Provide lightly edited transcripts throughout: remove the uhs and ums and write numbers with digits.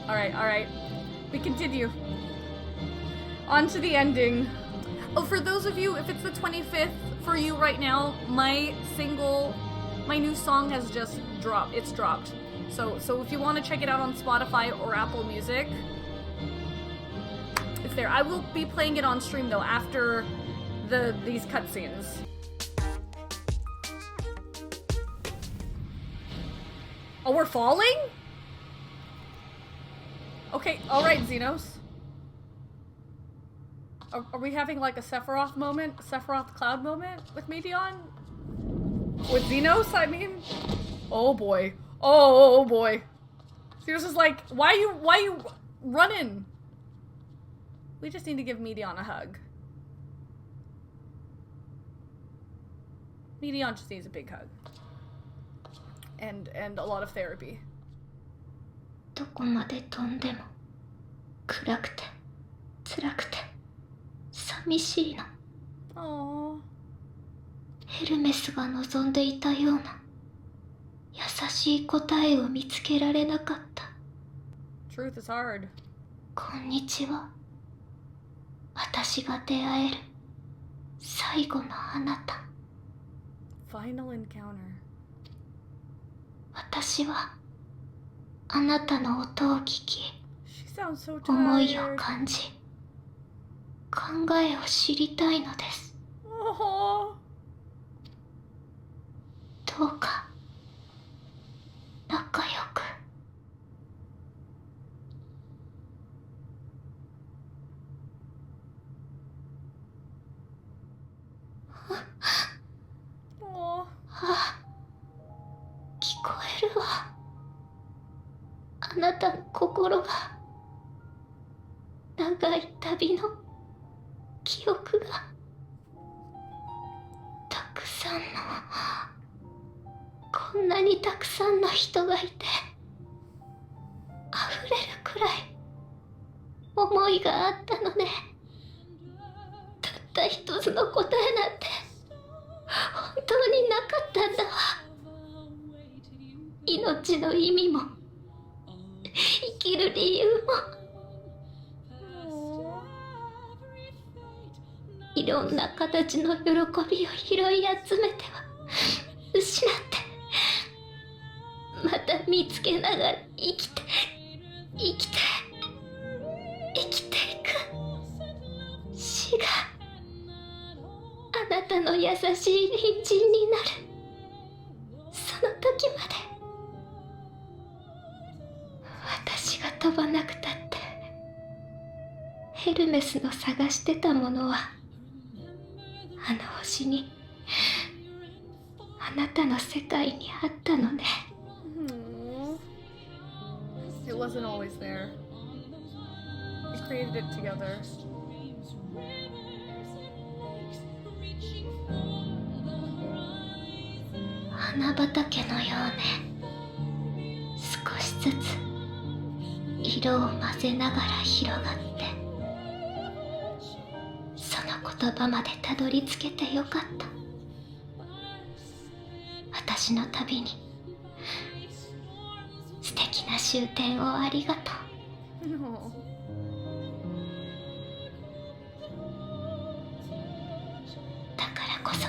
Alright. We continue. On to the ending. Oh, for those of you, if it's the 25th for you right now, my new song has just dropped. It's dropped. So if you want to check it out on Spotify or Apple Music, it's there. I will be playing it on stream though after these cutscenes. Oh, we're falling? Okay, alright, Zenos. Are we having like a Sephiroth moment? Sephiroth Cloud moment with Meteion? With Zenos, I mean? Oh boy. Oh boy. Zenos is like, why you running? We just need to give Meteion a hug. Meteion just needs a big hug. And a lot of therapy. どこまで飛んでも暗くて辛くて寂しいの。Aww. ヘルメスが望んでいたような優しい答えを見つけられなかった。 Truth is hard. こんにちは。私が出会える最後のあなた。 Final encounter. 私はあなたの音を聞き、 She sounds so 思いを tired. 感じ、考えを知りたいのです。 Oh. どうか仲良く。 Oh. あ、聞こえるわ。あなたの心が長い旅の記憶がたくさんの、こんなにたくさんの人がいて溢れるくらい思いがあったのね。たった一つの答えなんて本当になかったんだわ。命の意味も生きる理由も、いろんな形の喜びを拾い集めては失って、また見つけながら生きていく。死があなたの優しい隣人になるその時まで、私が飛ばなくたってヘルメスの探してたものはあの星に、あなたの世界にあったのね。 It wasn't always there. We created it together. 花畑のようね。少しずつ色を混ぜながら広がって、その言葉までたどり着けてよかった。私の旅に素敵な終点をありがとう。 No. だからこそ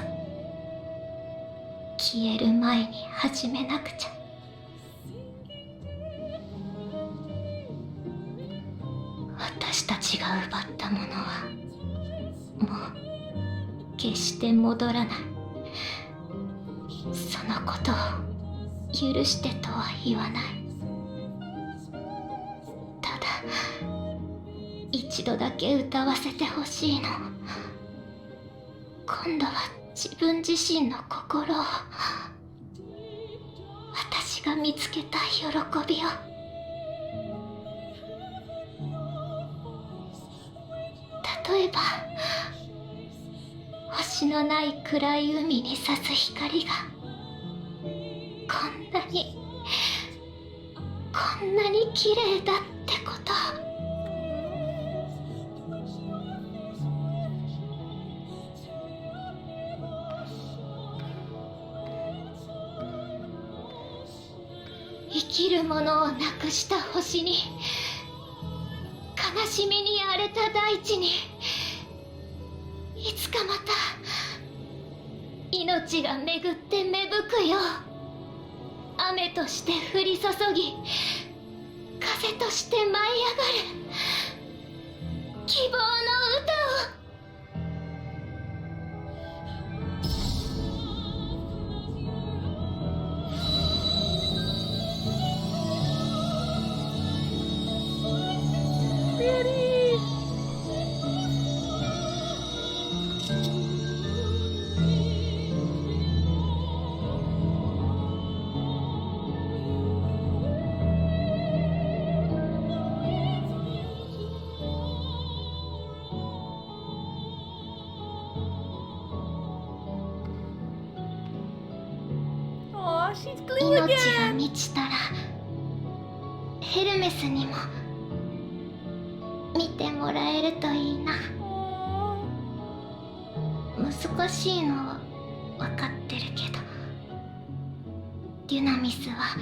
消える前に始めなくちゃ。私たちが奪ったものはもう決して戻らない。そのことを許してとは言わない。ただ一度だけ歌わせてほしいの。今度は自分自身の心を、私が見つけた喜びを。例えば星のない暗い海に差す光がこんなに綺麗だってこと。生きるものをなくした星に悲しみに荒れた大地にいつかまた命が巡って芽吹くよう雨として降り注ぎ風として舞い上がる希望の歌を。Aw, she's blue 命が again. 満ちたらヘルメスにも見てもらえるといいな。 Aw. 難しいのは分かってるけどデュナミスは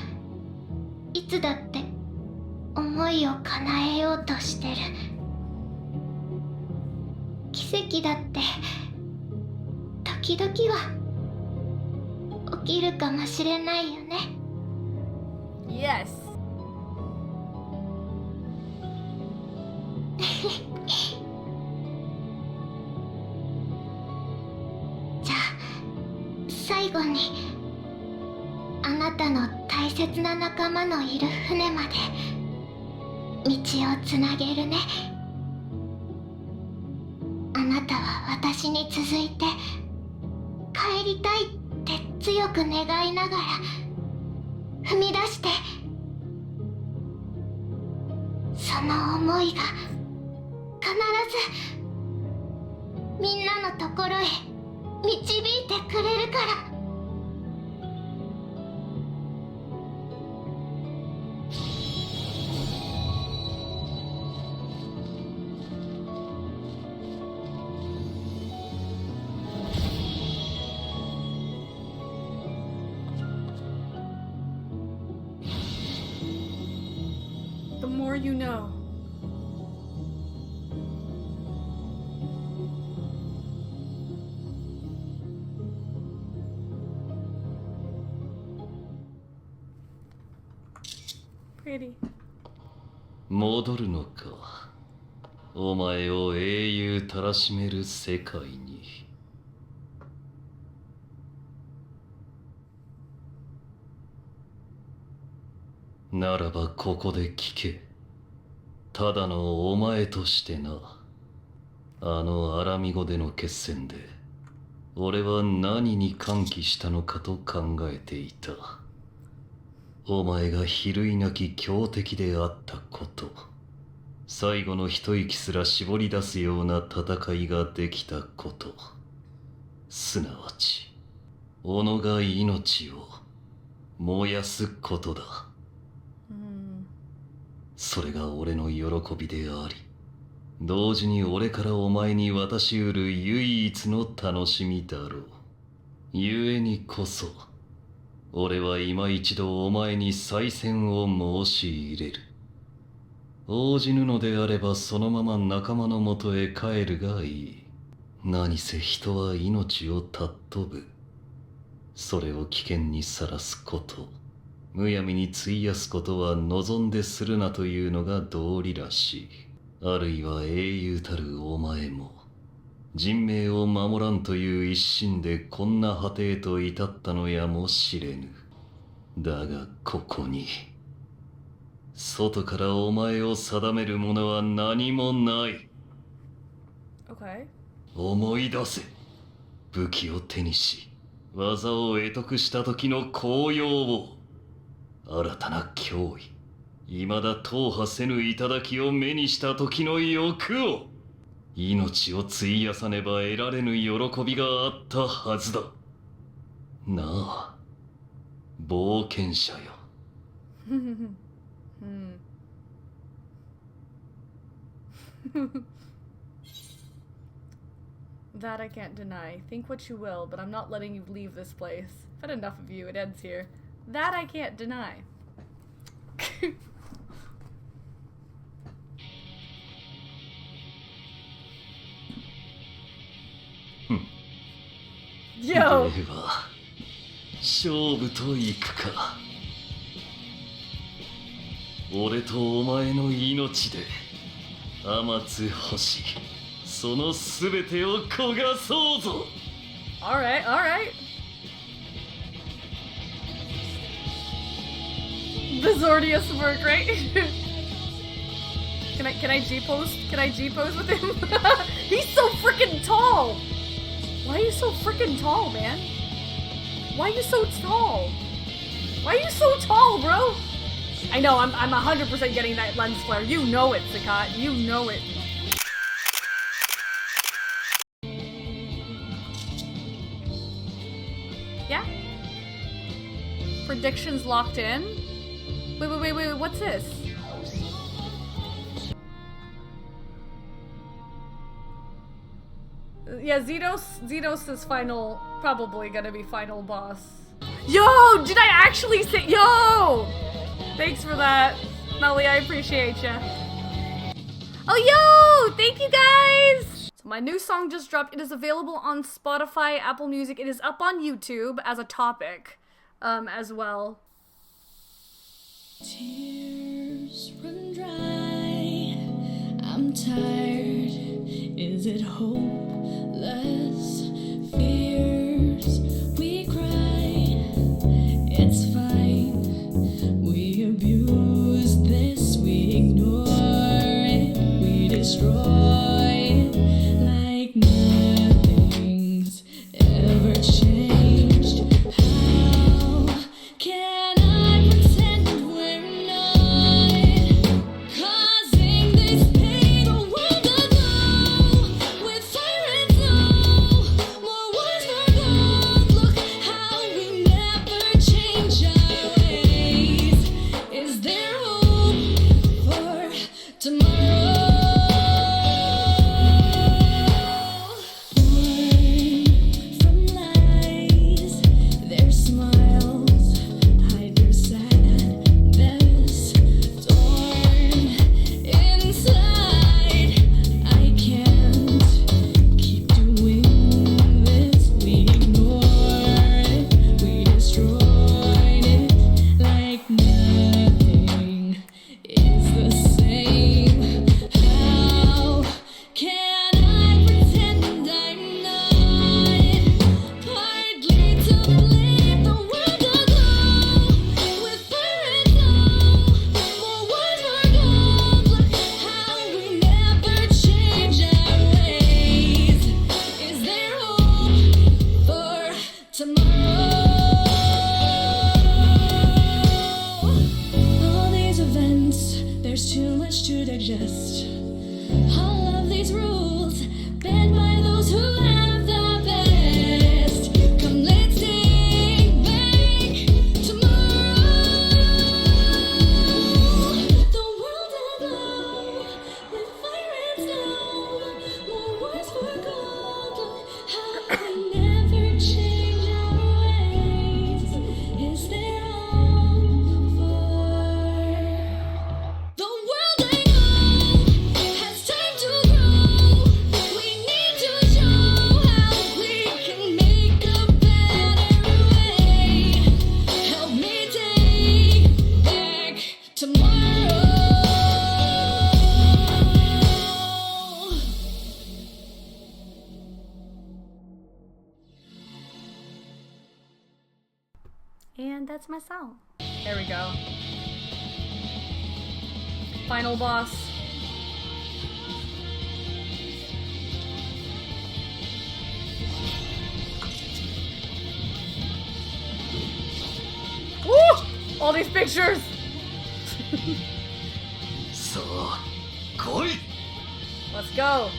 いつだって思いを叶えようとしてる。奇跡だって時々は起きるかもしれないよね。 Yes. じゃあ最後にあなたの大切な仲間のいる船まで道をつなげるね。あなたは私に続いて帰りたいって強く願いながら踏み出して、その思いが必ずみんなのところへ導いてくれるから。The more you know. Pretty. 戻るのか。お前を英雄たらしめる世界に。ならばここで聞け。ただのお前としてな。あのアラミ語での決戦で俺は何に歓喜したのかと考えていた。お前が比類なき強敵であったこと、最後の一息すら絞り出すような戦いができたこと、すなわち己が命を燃やすことだ。それが俺の喜びであり、同時に俺からお前に渡しうる唯一の楽しみだろう。故にこそ俺は今一度お前に再戦を申し入れる。応じぬのであればそのまま仲間のもとへ帰るがいい。何せ人は命を尊ぶ。それを危険にさらすこと、むやみに費やすことは望んでするなというのが道理らしい。あるいは英雄たるお前も人命を守らんという一心でこんな果てへと至ったのやもしれぬ。だがここに外からお前を定めるものは何もない。 Okay. 思い出せ。武器を手にし技を得得した時の高揚を、新たな脅威、未だ踏破せぬ頂を目にした時の欲を、命を費やさねば得られぬ喜びがあったはずだ。なあ、冒険者よ。That I can't deny. Think what you will, but I'm not letting you leave this place. I've had enough of you. It ends here. That I can't deny. Yo. では勝負といくか。俺とお前の命で天津星その全てを焦がそうぞ。 Alright, alright. The Zordius work, right? Can I G-pose? Can I G-pose with him? He's so freaking tall! Why are you so freaking tall, man? Why are you so tall? Why are you so tall, bro? I know, I'm 100% getting that lens flare. You know it, Sakat. You know it. Yeah? Predictions locked in? Wait, what's this? Yeah, Zenos is final, probably gonna be final boss. Yo, did I actually say, yo! Thanks for that, Melly, I appreciate ya. Oh, yo, thank you guys! So my new song just dropped. It is available on Spotify, Apple Music. It is up on YouTube as a topic, as well. Tears run dry. I'm tired. Is it hopeless? Fears we cry. It's fine. We abuse this. We ignore it. We destroy it like nothing's ever changed. How can I pretend that we're not causing this pain a world ago with fire and snow, more wars for gold? Look how we never change our ways. Is there hope for tomorrow? Born from lies, their smiles hide their sadness. Torn inside, I can't keep doing this. We ignore it, we destroyed it like nothing is the same. How can I pretend I'm not partly to blame? The world aglow with fire and snow, more wars for gold. Look how we never change our ways. Is there hope for tomorrow? All these events, there's too much to digest. All of these rules banned by those who have the best. Come, let's take back tomorrow. The world aglow with fire and snow, more wars for gold. Look how we never change our ways. Is there hope for the world? I know has time to grow. We need to show how we can make a better way. Help me take back tomorrow. And that's my song. There we go. Final boss. Woo! All these pictures! さあ来い。 Let's go.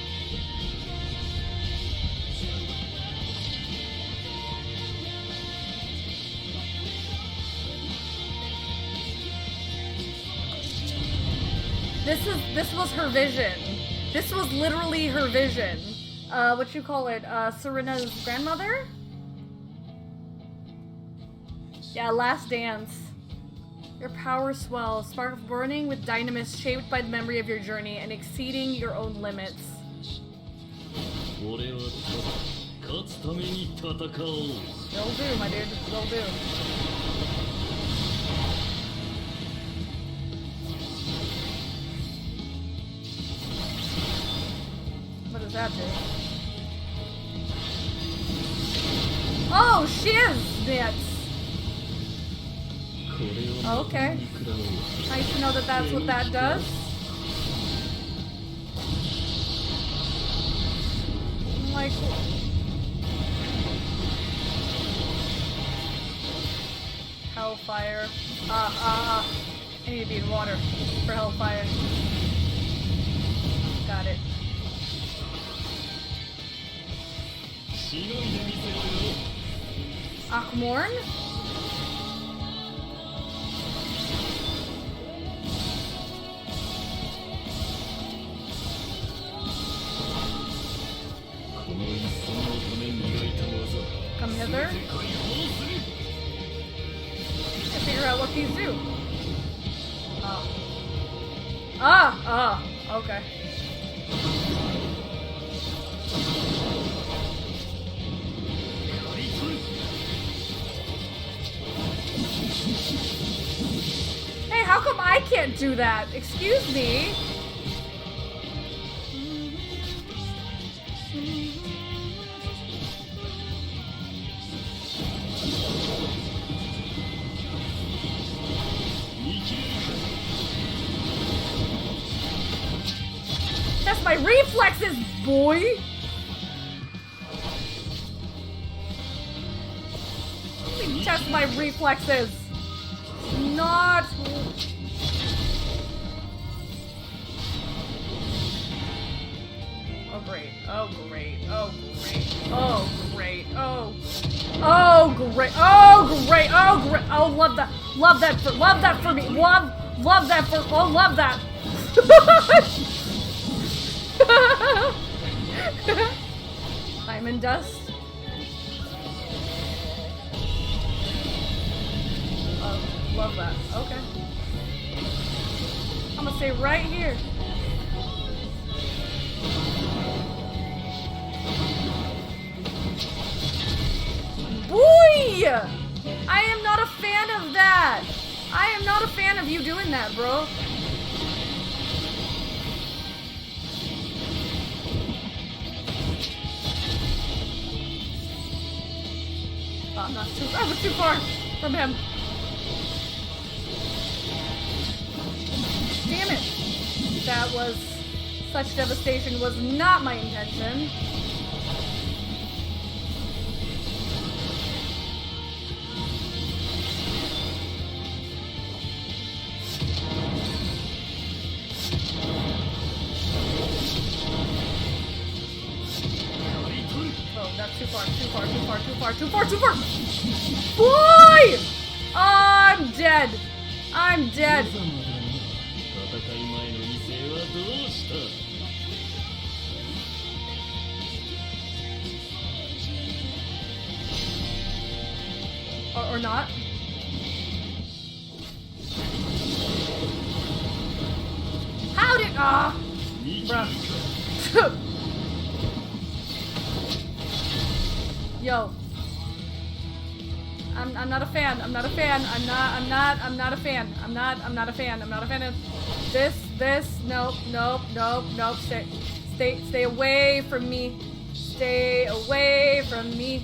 This was her vision. This was literally her vision. What you call it? Serena's grandmother? Yeah, last dance. Your power swells, spark of burning with dynamis shaped by the memory of your journey and exceeding your own limits. 俺はただ勝つために戦おう。 Will do, my dude. Will do. What does that do? Oh, shiznits! これを Okay. 見食らおう。 Nice to know that that's what that does. Like... Hellfire. I need to be in water for Hellfire. Got it. しのいでみせろよ。 Akmorn? Come hither. To figure out what these do. Okay. Hey, how come I can't do that? Excuse me. That's my reflexes, boy! Let me test my reflexes. Not... Oh great, oh great, oh great, oh great, oh great, oh great, oh great, oh love that for me, love that for, oh love that. Diamond dust. Oh, love that. Okay. I'm gonna stay right here. Boy! I am not a fan of that. I am not a fan of you doing that, bro. Oh, not too. I was too far from him. Damn it! That was such devastation. Was not my intention. Oh, that's too far. Too far. Too far. Too far. Too far. Too far. Boy! Oh, I'm dead. I'm dead. 戦い前の威勢はどうした？ Or not. How did bruh. Yo. I'm not a fan. I'm not a fan. I'm not a fan. I'm not a fan. I'm not a fan of this. Nope. Stay away from me. Stay away from me.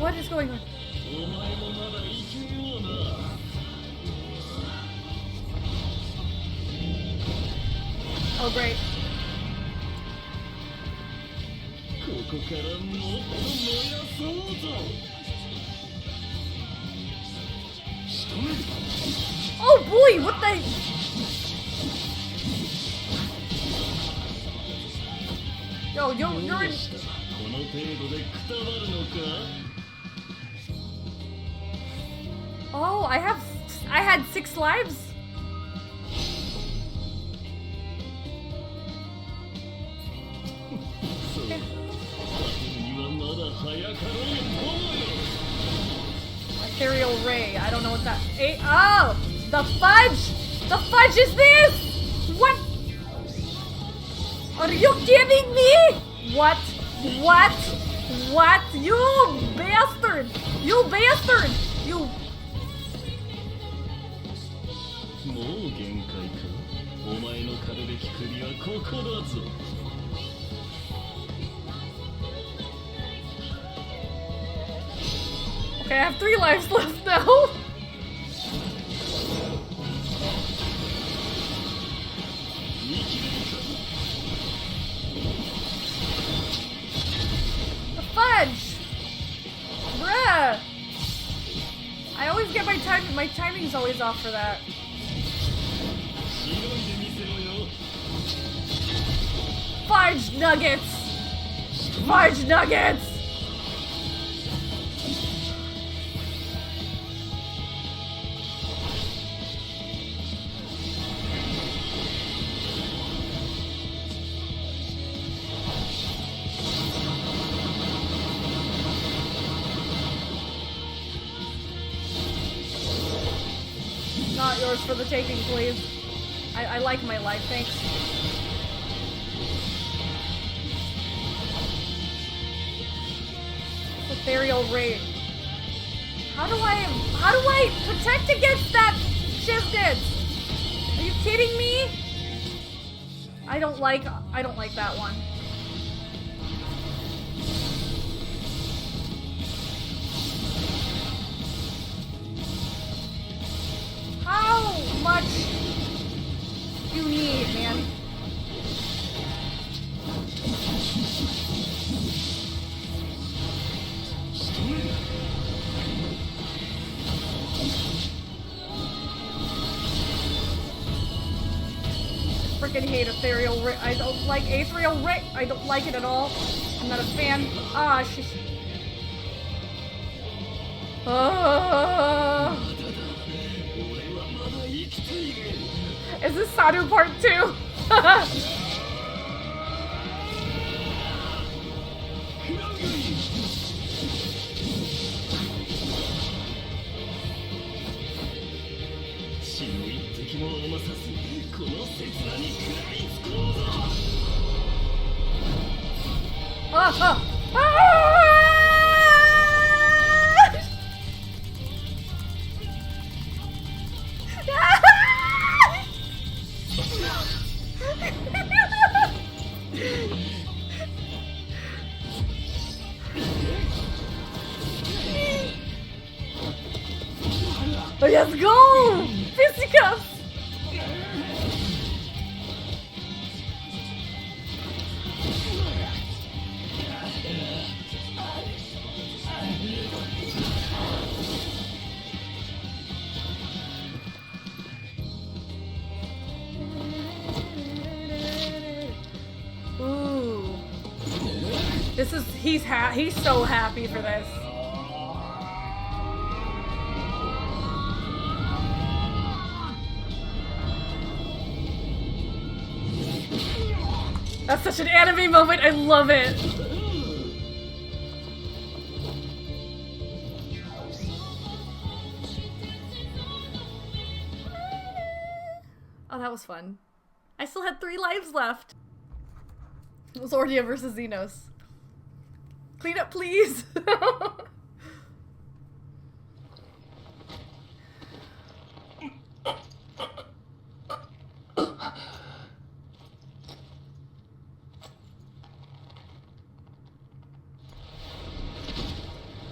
What is going on? Oh, great. Oh boy, what the? Yo, you're in... この程度でくたばるのか Oh, I had 6 lives? そう勝てるにはまだ早かろうよ友よ Ethereal Ray. I don't know what that... Oh! The fudge! The fudge is this! What? Are you kidding me? What? What? What? You bastard! You bastard! You... もう限界かお前の狩るべき首はここだぞ Okay, I have 3 lives left now. The fudge! Bruh! I always get my timing's always off for that. しのいでみせろよ Fudge nuggets! Fudge nuggets! Not yours for the taking, please. I like my life, thanks. Ethereal Raid. How do I protect against that shiznit? Are you kidding me? I don't like that one. How much you need, man? Freaking hate Ethereal Ray. I don't like Ethereal Ray. I don't like it at all. I'm not a fan. Ah, she's... Is this Sadu part 2? 死の一滴も重さすこの刹那に食らいつこうぞ Let's go! Fisticuffs! Ooh. This is, he's so happy for this. That's such an anime moment, I love it! Oh, that was fun. I still had 3 lives left. Zordia versus Zenos. Clean up, please!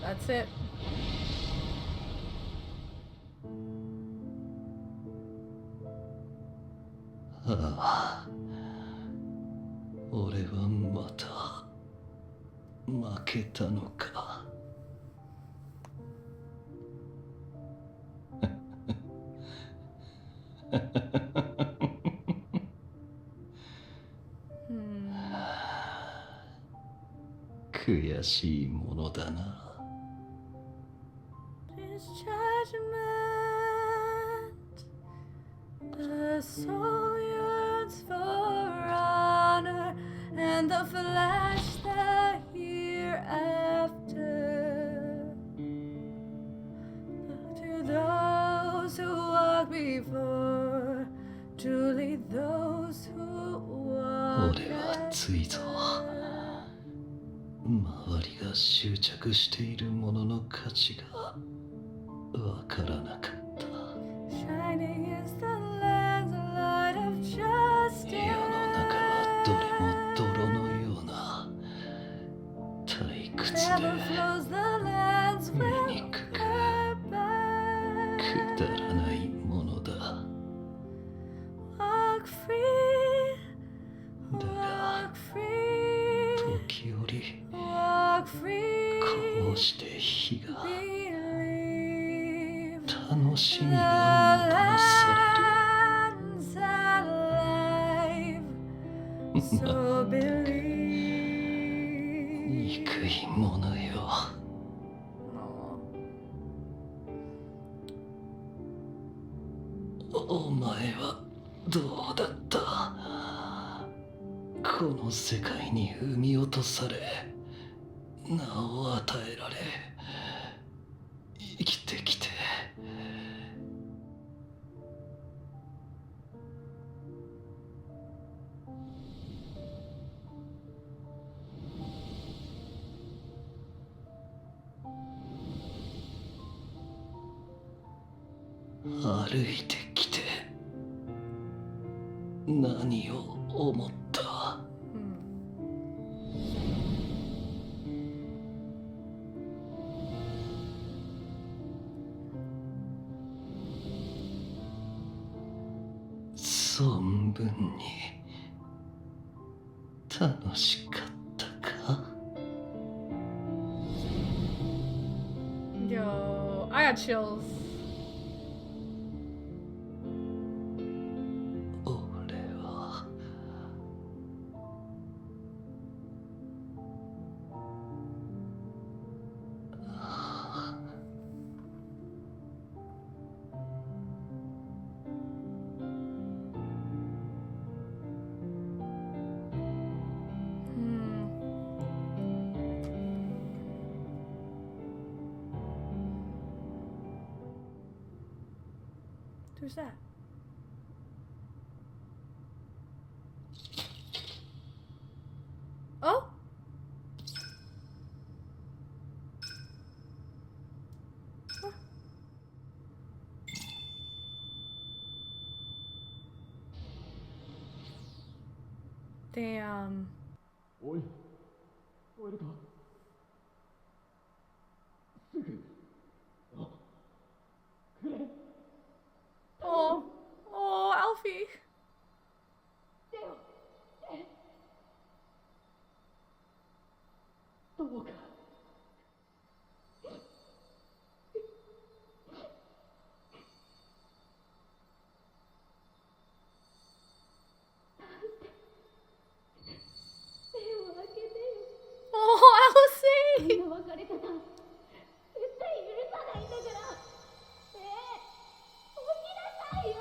That's it. Ah. 俺はまた負けたのかかしいものだな。His judgment, the soul yearns for honor, and the flesh the hereafter. To those who walk before, truly those who walk 俺はついぞ周りが執着しているものの価値がわからなかった。 Shining is the lens, light of justice. 部屋の中はどれも泥のような退屈で Never flows the lens 醜 with く purpose. くだらないものだ。 Walk free, だが walk free, 時折 walk free. こうして火が Believe 楽しみ the がもたらさ land's alive. So believe. れる憎いものよ。 お前はどうだった？この世界に生み落とされ名を与えられ生きてきて歩いてきて何を思った？ 存分に楽しかったか？ Yo, I got chills. 俺はWho's that? Oh? Huh. Damn. おい、終えるか？すぐ。あ、くれ。 Oh, oh, Alfie. どうか。Oh, Elsie. の別れ方絶対許さないんだから。起きなさいよ。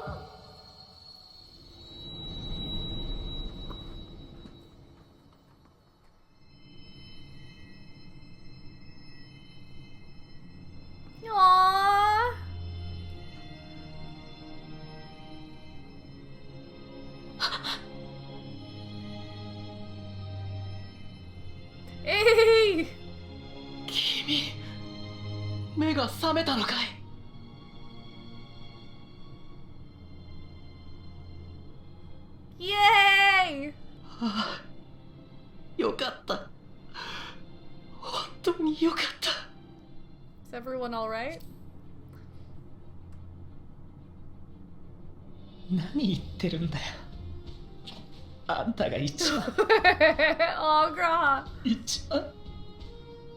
Aww. Hey. 君、目が覚めたのかい？ Yay. ああ、よかった。本当によかった。 Is everyone all right? 何言ってるんだよ。あんたが一番 Oh, God. 一番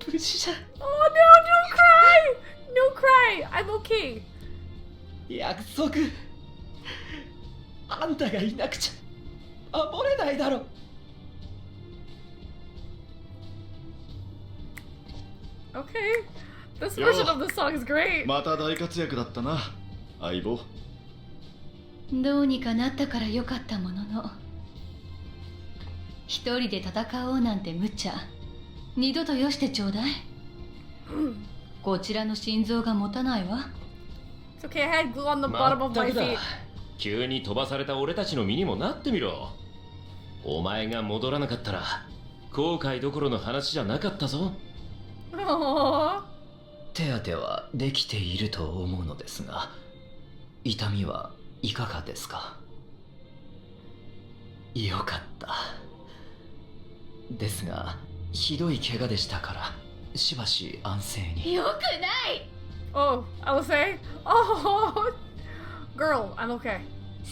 無事じゃ。 Oh, no, don't cry. No cry. I'm okay. 約束。あんたがいなくちゃ守れないだろ。Okay. This version of the song is great. また大活躍だったな、相棒。どうにかなったからよかったものの、一人で戦おうなんて無茶。二度とよしてちょうだい。こちらの心臓が持たないわ。It's okay, I had glue on the bottom of ま my ったく feet. だ。急に飛ばされた俺たちの身にもなってみろ。お前が戻らなかったら後悔どころの話じゃなかったぞ。Aww. 手当てはできていると思うのですが、痛みはいかがですか？よかった。ですが、ひどい怪我でしたから、しばし安静に。よくない。 Oh, I was saying. Oh, girl, I'm okay.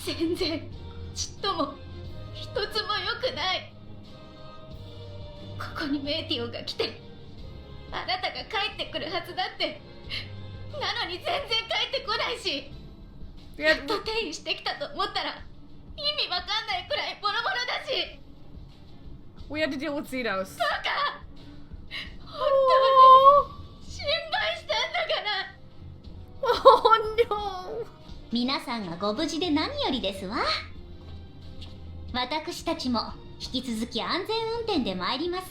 全然ちっとも一つもよくない。ここにメイティオンが来て、あなたが帰ってくるはずだって。なのに全然帰ってこないし、 We やっ had, と転移してきたと思ったら意味わかんないくらいボロボロだし。 we had to deal with Zenos. バカ。本当に心配したんだから。 Oh no. 皆さんがご無事で何よりですわ。私たちも引き続き安全運転で参ります。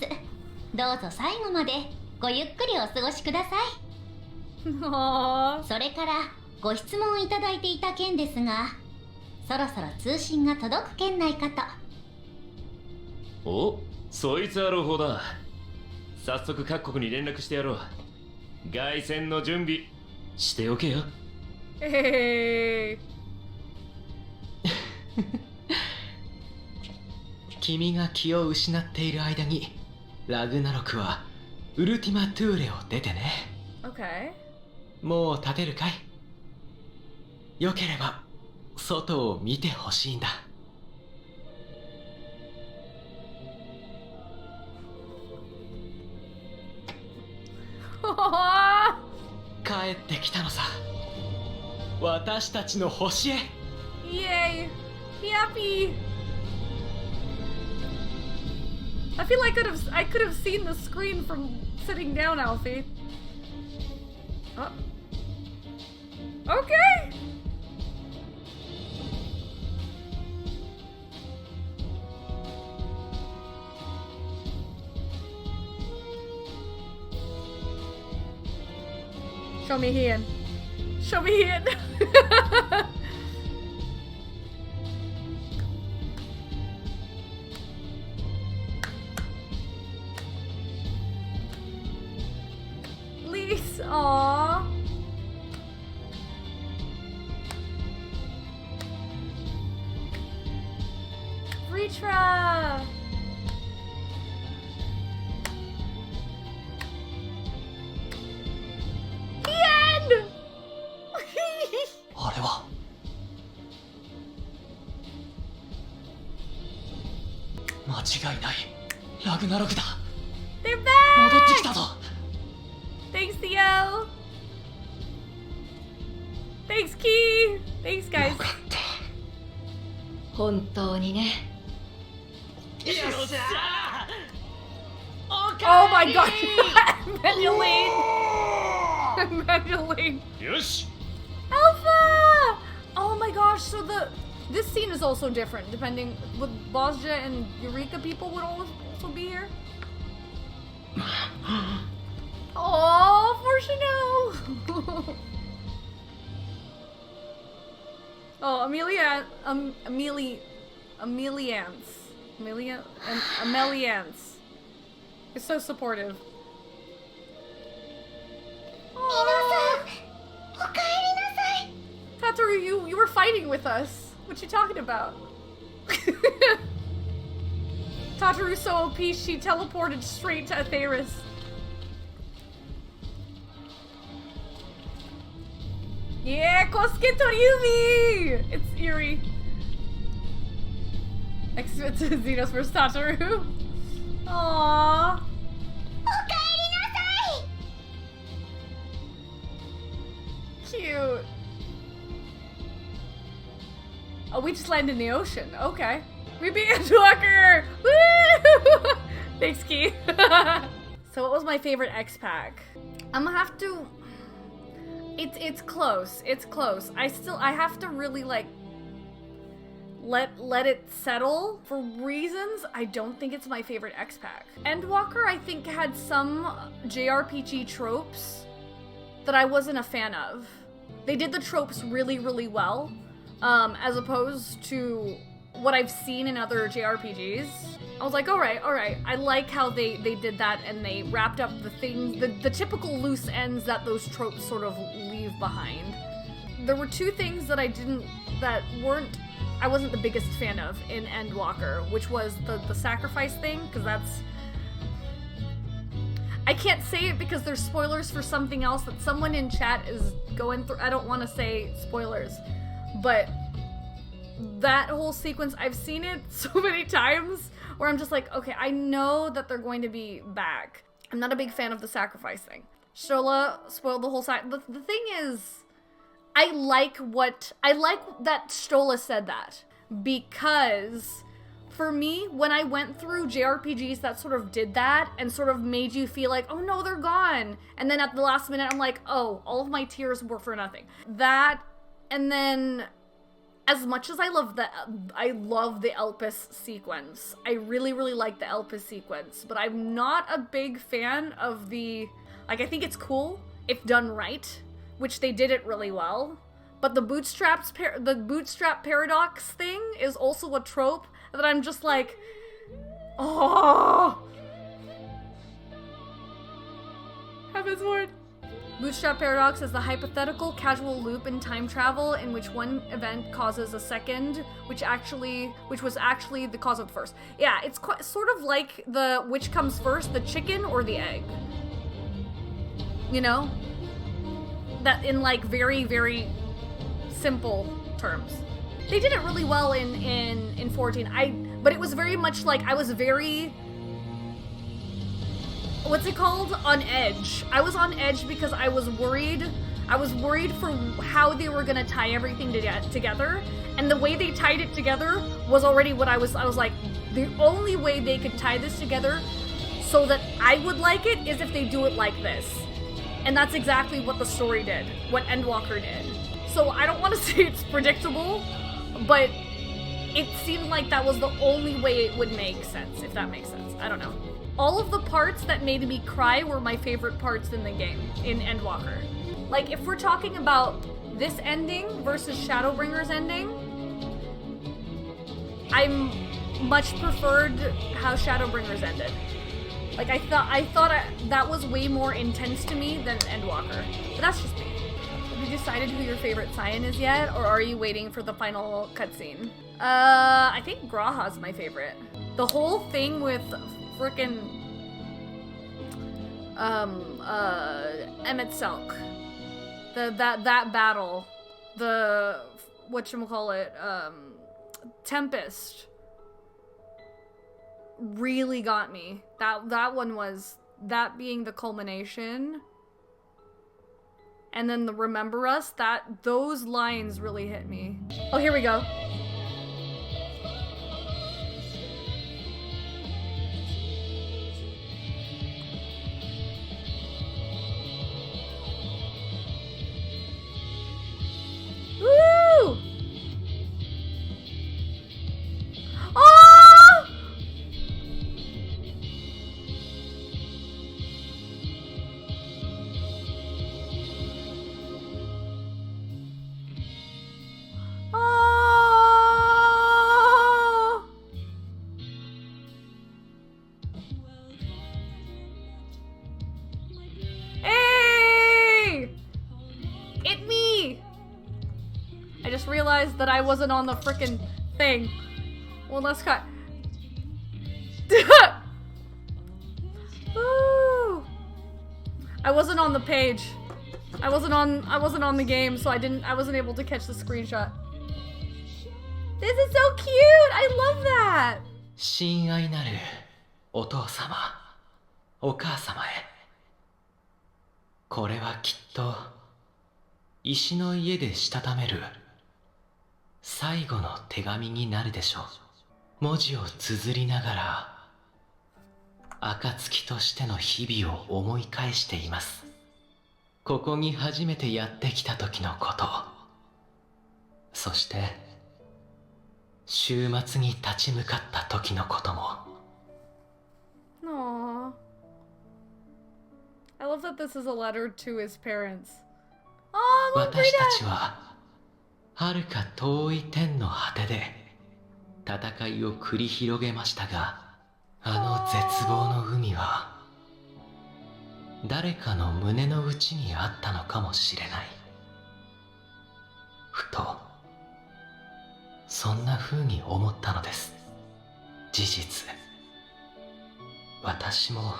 どうぞ最後までごゆっくりお過ごしください。 Aww. それからご質問いただいていた件ですが、そろそろ通信が届く圏内かと。お、そいつは朗報だ。早速各国に連絡してやろう。凱旋の準備しておけよ。 Hey. 君が気を失っている間に、ラグナロクはウルティマトゥーレを出てね。 Okay. もう立てるかい？よければ外を見てほしいんだ。帰ってきたのさ、私たちの星へ。 Yay. Happy. I feel like I could have seen the screen from sitting down, Alfie. Oh. Okay. Show me hand. Show me hand. Please, aww. Retra. Ian. あれは間違いない、ラグナロクだ。 They're 戻 back. ってきたぞ。 Thanks, Theo. Thanks, Key. Thanks, guys. よかった。本当にね。よっしゃー。 Oh my god. Manueline. Manueline. よし。 Alpha! Oh my gosh, so this scene is also different depending with Bosja and Eureka people would also be here. Oh, Fortuno! Oh, Ameliance. It's so supportive. おかえりなさい。 Tataru, you were fighting with us. What you talking about? Tataru's so OP, she teleported straight to Atheris. Yeah, Kosuke Toriumi! It's eerie. Expensive Zenos vs Tataru. Aww. おかえりなさい。 Cute. Oh, we just landed in the ocean. Okay. We beat Endwalker! Woo! Thanks, Key. So what was my favorite X-Pack? I'm gonna have to. It's close. It's close. I have to really like let it settle. For reasons, I don't think it's my favorite X-Pack. Endwalker, I think, had some JRPG tropes that I wasn't a fan of. They did the tropes really, really well, as opposed to what I've seen in other JRPGs. I was like, alright, I like how they did that and they wrapped up the things, the typical loose ends that those tropes sort of leave behind. There were two things that I wasn't the biggest fan of in Endwalker, which was the sacrifice thing, because that's... I can't say it because there's spoilers for something else that someone in chat is going through. I don't want to say spoilers, but that whole sequence, I've seen it so many times where I'm just like, okay, I know that they're going to be back. I'm not a big fan of the sacrifice thing. Shola spoiled the whole side. The thing is, I like that Stola said that, because for me, when I went through JRPGs that sort of did that and sort of made you feel like, oh no, they're gone, and then at the last minute I'm like, oh, all of my tears were for nothing. That, and then as much as I love the Elpis sequence, I really, really like the Elpis sequence, but I'm not a big fan of the, like, I think it's cool if done right, which they did it really well, but the bootstrap paradox thing is also a trope that I'm just like, oh, Heaven's Word. Bootstrap paradox is the hypothetical casual loop in time travel in which one event causes a second, which was actually the cause of the first. Yeah, it's sort of like the which comes first, the chicken or the egg. You know? That in like very, very simple terms. They did it really well in 14. But it was very much like I was very, what's it called? On edge. I was on edge because I was worried. I was worried for how they were gonna tie everything together. And the way they tied it together was already what I was like, the only way they could tie this together so that I would like it is if they do it like this. And that's exactly what the story did, what Endwalker did. So I don't want to say it's predictable, but it seemed like that was the only way it would make sense, if that makes sense. I don't know. All of the parts that made me cry were my favorite parts in the game, in Endwalker. Like, if we're talking about this ending versus Shadowbringer's ending, I much preferred how Shadowbringer's ended. Like, I thought that was way more intense to me than Endwalker. But that's just me. Have you decided who your favorite Scion is yet, or are you waiting for the final cutscene? I think Graha's my favorite. The whole thing with frickin' Emmett Selk. That battle. The whatchamacallit, Tempest really got me. That one was, that being the culmination. And then the Remember Us, those lines really hit me. Oh, here we go. Woo! Oh! Oh! Hey! It me! I just realized that I wasn't on the frickin' thing. Well, let's cut. Woo! I wasn't on the page. I wasn't on the game, so I wasn't able to catch the screenshot. This is so cute! I love that! 親愛なるお父様、お母様へ。これはきっと石の家でしたためる最後の手紙になるでしょう。文字を綴りながら暁としての日々を思い返しています。ここに初めてやってきた時のこと、そして週末に立ち向かった時のことも。 Aww. I love that this is a letter to his parents. Oh, I love 私たち Brita! は遥か遠い天の果てで戦いを繰り広げましたが、あの絶望の海は誰かの胸の内にあったのかもしれない。ふとそんな風に思ったのです。事実、私も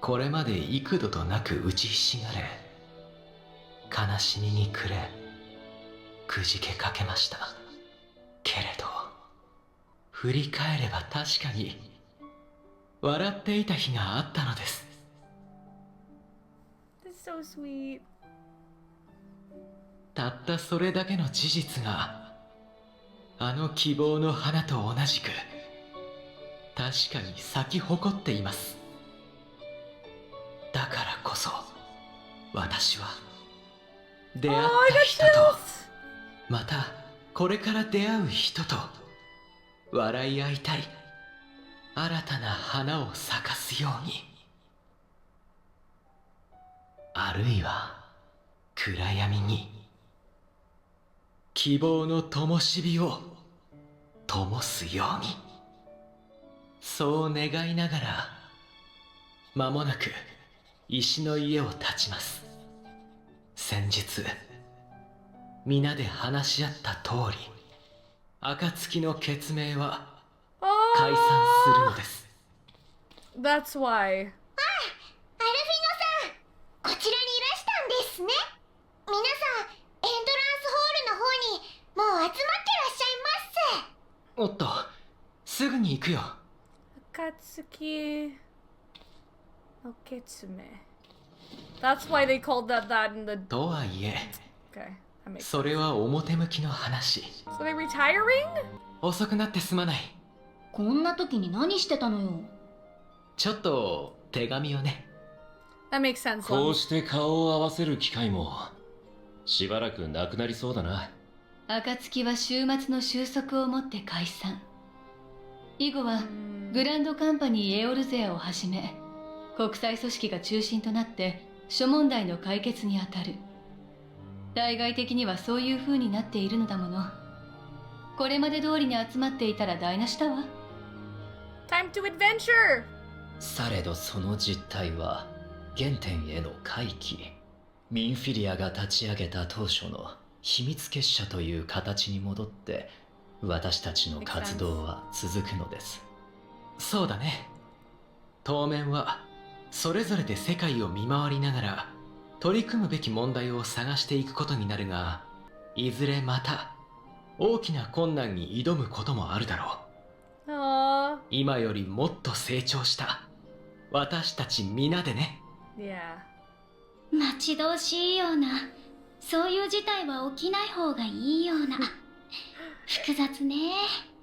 これまで幾度となく打ちひしがれ、悲しみに暮れ、くじけかけました。けれど振り返れば確かに笑っていた日があったのです。 That's so sweet. たったそれだけの事実があの希望の花と同じく確かに咲き誇っています。だからこそ私は出会った人と、またこれから出会う人と笑い合いたい。新たな花を咲かすように、あるいは暗闇に希望の灯火を灯すように、そう願いながら間もなく石の家を建ちます。先日皆で話し合った通り、暁の決命は解散するのです。 That's why. アルフィノさん、こちらにいらしたんですね。皆さん、エントランスホールの方にもう集まってらっしゃいます。おっと、すぐに行くよ。 Akatsuki no Ketsume. That's why they called that in the. とはいえ、 Okay, that makes それは表向きの話。 So they retiring? 遅くなってすまない。こんな時に何してたのよ。ちょっと手紙をね。 That makes sense. こうして顔を合わせる機会もしばらくなくなりそうだな。暁は週末の収束をもって解散。以後はグランドカンパニーエオルゼアをはじめ国際組織が中心となって諸問題の解決にあたる。対外的にはそういう風になっているのだもの。これまで通りに集まっていたら台無しだわ。 Time to adventure. されどその実態は原点への回帰。ミンフィリアが立ち上げた当初の秘密結社という形に戻って私たちの活動は続くのです。そうだね。当面はそれぞれで世界を見回りながら取り組むべき問題を探していくことになるが、いずれまた大きな困難に挑むこともあるだろう。 Aww. 今よりもっと成長した私たち皆でね。 Yeah. 待ち遠しいような、そういう事態は起きない方がいいような。複雑ね。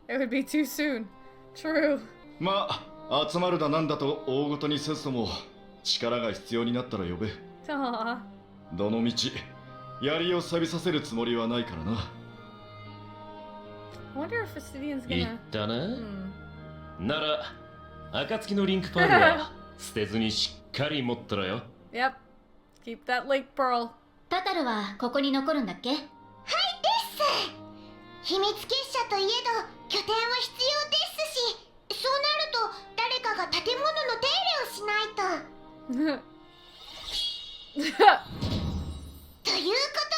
It would be too soon. True. まあ集まるだなんだと大ごとにせずとも力が必要になったら呼べ。 Aww. どのみち槍を錆びさせるつもりはないからな。 I wonder if Fastidian's 言 gonna. ったな。 Hmm. なら暁のリンクパールは捨てずにしっかり持ったらよ。 Yep. Keep that lake pearl. タタルはここに残るんだっけ。はいです。秘密結社といえど拠点は必要ですし、そうなると誰かが建物の手入れをしないと。ということ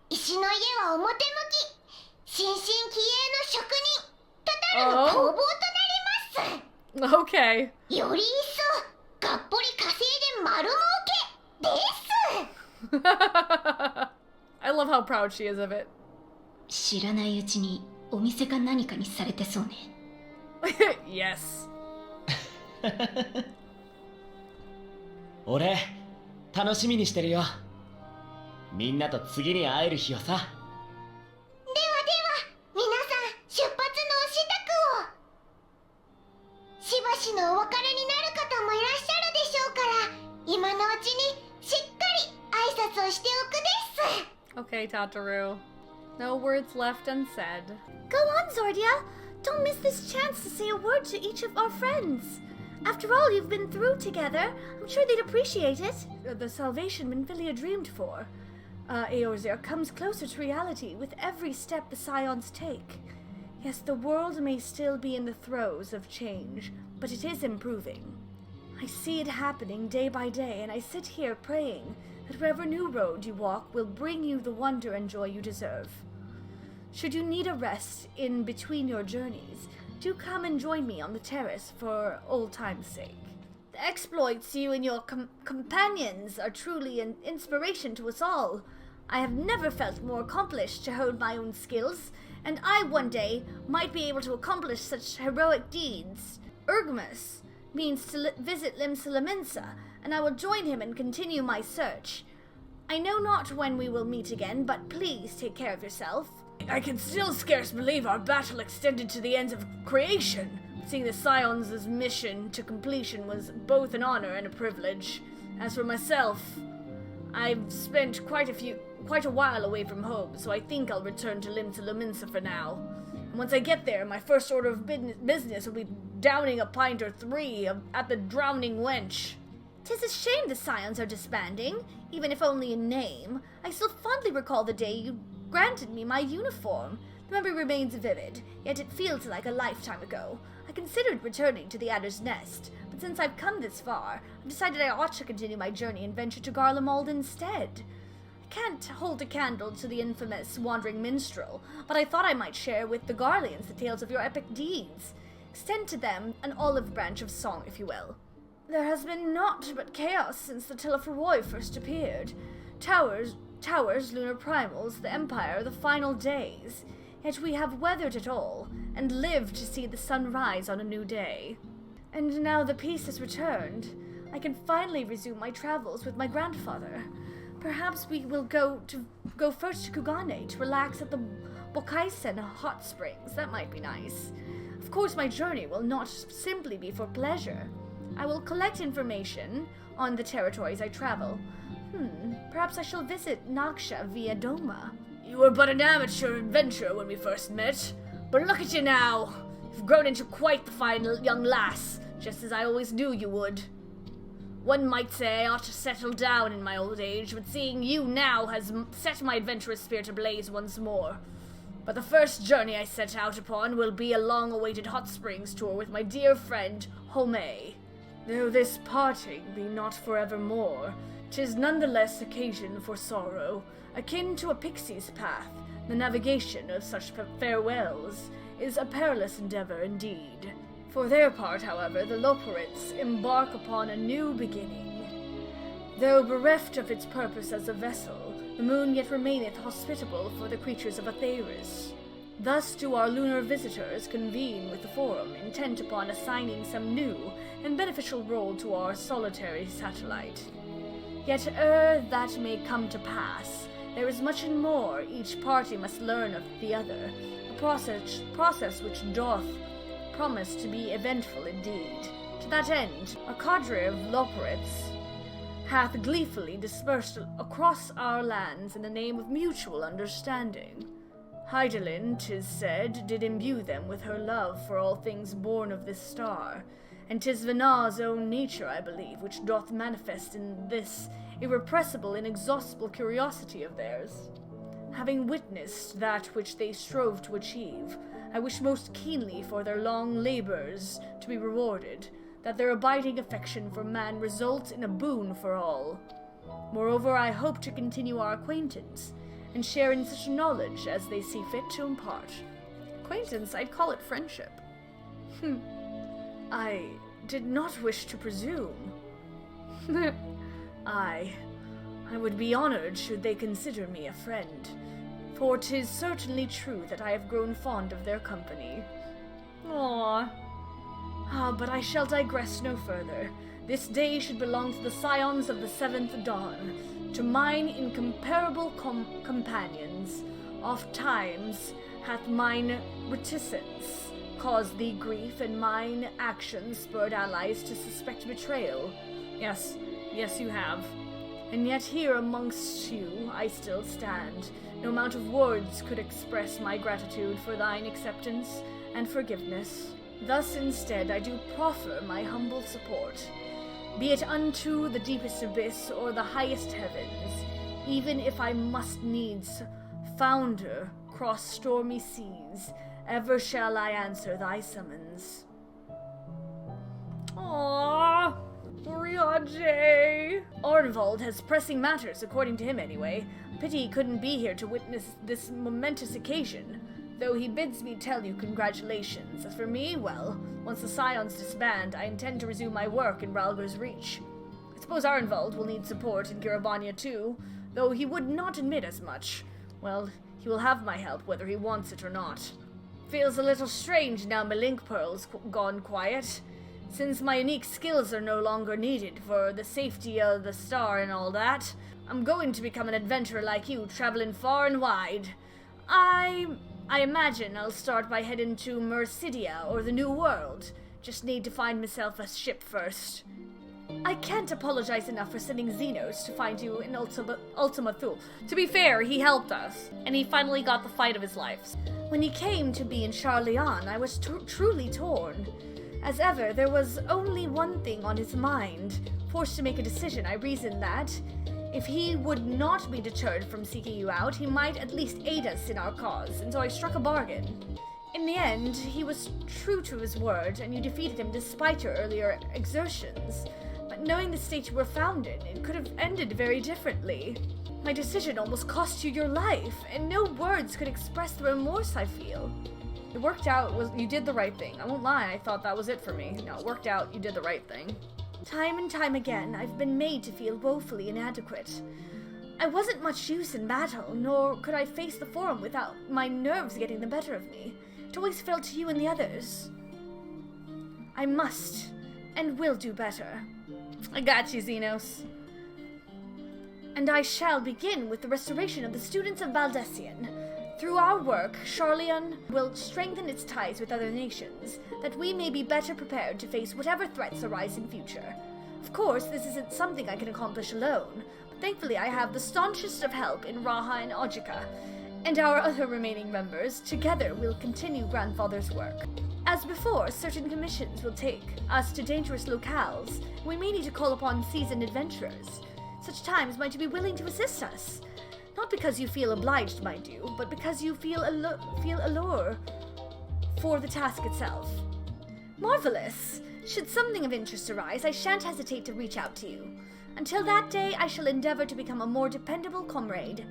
で、石の家は表向き新進気鋭の職人タタルの工房となります。 Okay. より一層がっぽり稼いで丸儲けです。 I love how proud she is of it. 知らないうちにお店か何かにされてそうね。Yes. 俺楽しみにしてるよ。みんなと次に会える日をさ。ではでは皆さん出発のお支度を。しばしのお別れになる方もいらっしゃるでしょうから、今のうちにし Okay, Tataru. No words left unsaid. Go on, Zordia! Don't miss this chance to say a word to each of our friends. After all you've been through together, I'm sure they'd appreciate it. The salvation Minfilia dreamed for. Eorzea comes closer to reality with every step the Scions take. Yes, the world may still be in the throes of change, but it is improving. I see it happening day by day, and I sit here praying that whatever new road you walk will bring you the wonder and joy you deserve. Should you need a rest in between your journeys, do come and join me on the terrace for old time's sake. The exploits you and your companions are truly an inspiration to us all. I have never felt more accomplished to hone my own skills, and I one day might be able to accomplish such heroic deeds. Ergmus means to visit Limsa, and I will join him and continue my search. I know not when we will meet again, but please take care of yourself. I can still scarce believe our battle extended to the ends of creation. Seeing the Scions' mission to completion was both an honor and a privilege. As for myself, I've spent quite a while away from home, so I think I'll return to Limsa for now. And once I get there, my first order of business will be downing a pint or three at the Drowning Wench. 'Tis a shame the Scions are disbanding, even if only in name. I still fondly recall the day you granted me my uniform. The memory remains vivid, yet it feels like a lifetime ago. I considered returning to the Adder's Nest, but since I've come this far, I've decided I ought to continue my journey and venture to Garlemald instead. I can't hold a candle to the infamous wandering minstrel, but I thought I might share with the Garleans the tales of your epic deeds. Extend to them an olive branch of song, if you will. There has been naught but chaos since the Telephroi first appeared. Towers, lunar primals, the Empire, the final days. Yet we have weathered it all, and lived to see the sun rise on a new day. And now the peace has returned. I can finally resume my travels with my grandfather. Perhaps we will go first to Kugane to relax at the Bokaisen hot springs. That might be nice. Of course, my journey will not simply be for pleasure. I will collect information on the territories I travel. Perhaps I shall visit Naksha via Doma. You were but an amateur adventurer when we first met, but look at you now. You've grown into quite the fine young lass, just as I always knew you would. One might say I ought to settle down in my old age, but seeing you now has set my adventurous spirit ablaze once more. But the first journey I set out upon will be a long-awaited hot springs tour with my dear friend, Homei. Though this parting be not forevermore, 'tis nonetheless occasion for sorrow, akin to a pixie's path. The navigation of such farewells is a perilous endeavor indeed. For their part, however, the Loporites embark upon a new beginning. Though bereft of its purpose as a vessel, the moon yet remaineth hospitable for the creatures of Atheris. Thus do our lunar visitors convene with the Forum, intent upon assigning some new and beneficial role to our solitary satellite. Yet ere that may come to pass, there is much and more each party must learn of the other, a process which doth promise to be eventful indeed. To that end, a cadre of Loporites hath gleefully dispersed across our lands in the name of mutual understanding. Heidelin, 'tis said, did imbue them with her love for all things born of this star, and 'tis Venar's own nature, I believe, which doth manifest in this irrepressible, inexhaustible curiosity of theirs. Having witnessed that which they strove to achieve, I wish most keenly for their long labors to be rewarded, that their abiding affection for man results in a boon for all. Moreover, I hope to continue our acquaintance, and share in such knowledge as they see fit to impart. Acquaintance, I'd call it friendship. I did not wish to presume. I would be honored should they consider me a friend, for 'tis certainly true that I have grown fond of their company. But I shall digress no further. This day should belong to the Scions of the 7th Dawn, to mine incomparable companions. Oft times hath mine reticence caused thee grief, and mine actions spurred allies to suspect betrayal. Yes, you have. And yet here amongst you I still stand. No amount of words could express my gratitude for thine acceptance and forgiveness. Thus instead I do proffer my humble support, be it unto the deepest abyss or the highest heavens, even if I must needs founder cross stormy seas, ever shall I answer thy summons. Aww, Riaje. Arnvald has pressing matters, according to him anyway. Pity he couldn't be here to witness this momentous occasion, though he bids me tell you congratulations. As for me, well, once the Scions disband, I intend to resume my work in Ralger's Reach. I suppose Arnvald will need support in Kiribania too, though he would not admit as much. Well, he will have my help whether he wants it or not. Feels a little strange now my link pearl's gone quiet, since my unique skills are no longer needed for the safety of the star and all that. I'm going to become an adventurer like you, traveling far and wide. I imagine I'll start by heading to Mercidia or the New World. Just need to find myself a ship first. I can't apologize enough for sending Zenos to find you in Ultima Thule. To be fair, he helped us, and he finally got the fight of his life. When he came to be in Charleon, I was truly torn. As ever, there was only one thing on his mind. Forced to make a decision, I reasoned that if he would not be deterred from seeking you out, he might at least aid us in our cause, and so I struck a bargain. In the end, he was true to his word, and you defeated him despite your earlier exertions. But knowing the state you were found in, it could have ended very differently. My decision almost cost you your life, and no words could express the remorse I feel. It worked out, you did the right thing. I won't lie, I thought that was it for me. No, it worked out, you did the right thing. Time and time again, I've been made to feel woefully inadequate. I wasn't much use in battle, nor could I face the Forum without my nerves getting the better of me. It always fell to you and the others. I must, and will do better. I got you, Zenos. And I shall begin with the restoration of the students of Baldessian. Through our work, Charleon will strengthen its ties with other nations, that we may be better prepared to face whatever threats arise in future. Of course, this isn't something I can accomplish alone, but thankfully I have the staunchest of help in Raha and Ojika, and our other remaining members. Together we'll continue Grandfather's work. As before, certain commissions will take us to dangerous locales. We may need to call upon seasoned adventurers. Such times might you be willing to assist us. Not because you feel obliged, mind you, but because you feel allure for the task itself. Marvelous! Should something of interest arise, I shan't hesitate to reach out to you. Until that day, I shall endeavor to become a more dependable comrade.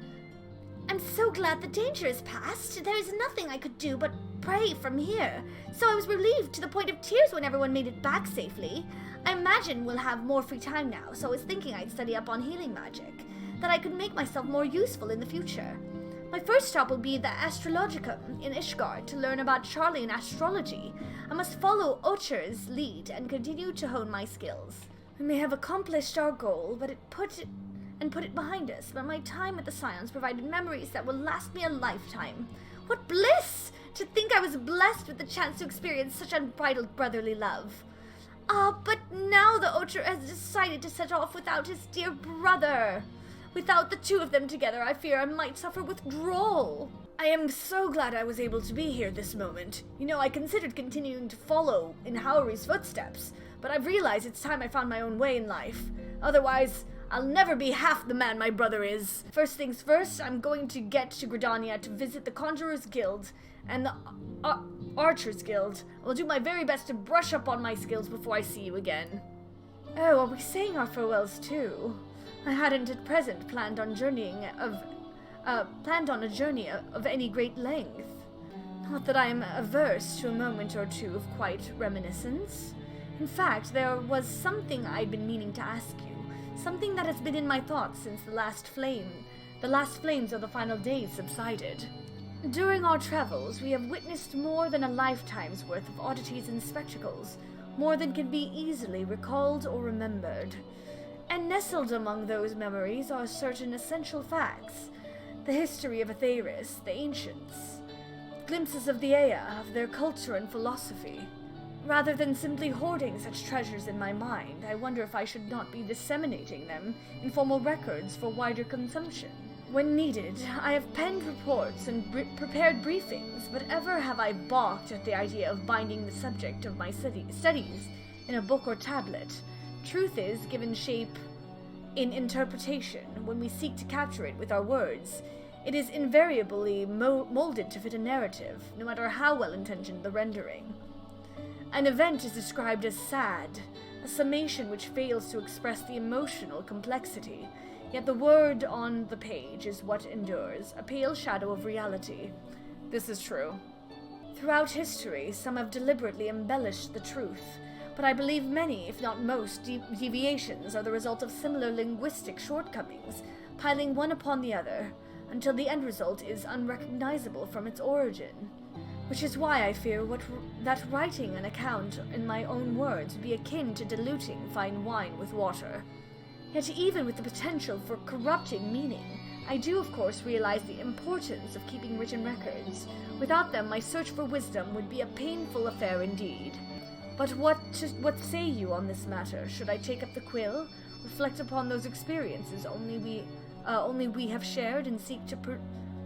I'm so glad the danger is past. There is nothing I could do but pray from here. So I was relieved to the point of tears when everyone made it back safely. I imagine we'll have more free time now, so I was thinking I'd study up on healing magic, that I could make myself more useful in the future. My first stop will be the Astrologicum in Ishgard to learn about Charleon astrology. I must follow Ocher's lead and continue to hone my skills. We may have accomplished our goal, but put it behind us, but my time at the Scions provided memories that will last me a lifetime. What bliss! To think I was blessed with the chance to experience such unbridled brotherly love. But now the Ocher has decided to set off without his dear brother. Without the two of them together, I fear I might suffer withdrawal. I am so glad I was able to be here this moment. You know, I considered continuing to follow in Haori's footsteps, but I've realized it's time I found my own way in life. Otherwise, I'll never be half the man my brother is. First things first, I'm going to get to Gridania to visit the Conjurer's Guild and the Archer's Guild. I'll do my very best to brush up on my skills before I see you again. Oh, are we saying our farewells too? I hadn't at present planned on a journey of any great length. Not that I am averse to a moment or two of quiet reminiscence. In fact, there was something I'd been meaning to ask you, something that has been in my thoughts since the last flames of the final days subsided. During our travels, we have witnessed more than a lifetime's worth of oddities and spectacles, more than can be easily recalled or remembered. And nestled among those memories are certain essential facts. The history of Aetheris, the ancients, glimpses of the Ea, of their culture and philosophy. Rather than simply hoarding such treasures in my mind, I wonder if I should not be disseminating them in formal records for wider consumption. When needed, I have penned reports and prepared briefings, but ever have I balked at the idea of binding the subject of my studies in a book or tablet. Truth is given shape in interpretation. When we seek to capture it with our words, it is invariably molded to fit a narrative, no matter how well-intentioned the rendering. An event is described as sad, a summation which fails to express the emotional complexity, yet the word on the page is what endures, a pale shadow of reality. This is true. Throughout history, some have deliberately embellished the truth, but I believe many, if not most, deviations are the result of similar linguistic shortcomings, piling one upon the other, until the end result is unrecognizable from its origin. Which is why I fear that writing an account in my own words would be akin to diluting fine wine with water. Yet even with the potential for corrupting meaning, I do of course realize the importance of keeping written records. Without them, my search for wisdom would be a painful affair indeed. But what say you on this matter? Should I take up the quill, reflect upon those experiences only we have shared, and seek to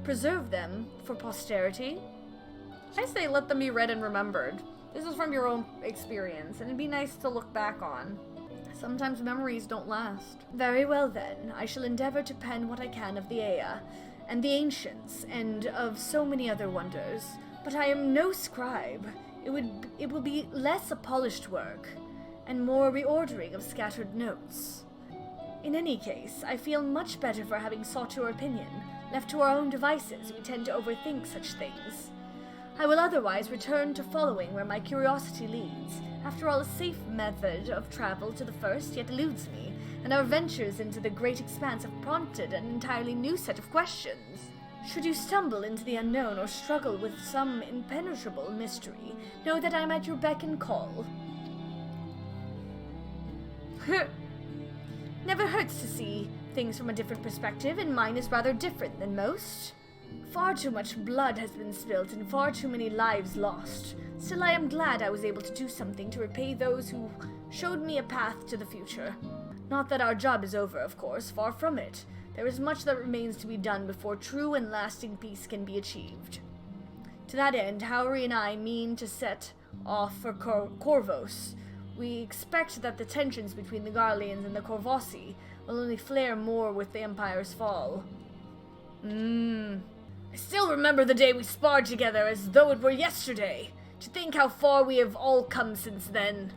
preserve them for posterity? I say let them be read and remembered. This is from your own experience, and it'd be nice to look back on. Sometimes memories don't last. Very well then, I shall endeavor to pen what I can of the Ea, and the ancients, and of so many other wonders. But I am no scribe. It will be less a polished work, and more reordering of scattered notes. In any case, I feel much better for having sought your opinion. Left to our own devices, we tend to overthink such things. I will otherwise return to following where my curiosity leads. After all, a safe method of travel to the first yet eludes me, and our ventures into the great expanse have prompted an entirely new set of questions. Should you stumble into the unknown or struggle with some impenetrable mystery, know that I am at your beck and call. Never hurts to see things from a different perspective, and mine is rather different than most. Far too much blood has been spilt and far too many lives lost. Still, I am glad I was able to do something to repay those who showed me a path to the future. Not that our job is over, of course, far from it. There is much that remains to be done before true and lasting peace can be achieved. To that end, Howry and I mean to set off for Corvos. We expect that the tensions between the Garleans and the Corvosi will only flare more with the Empire's fall. I still remember the day we sparred together as though it were yesterday. To think how far we have all come since then.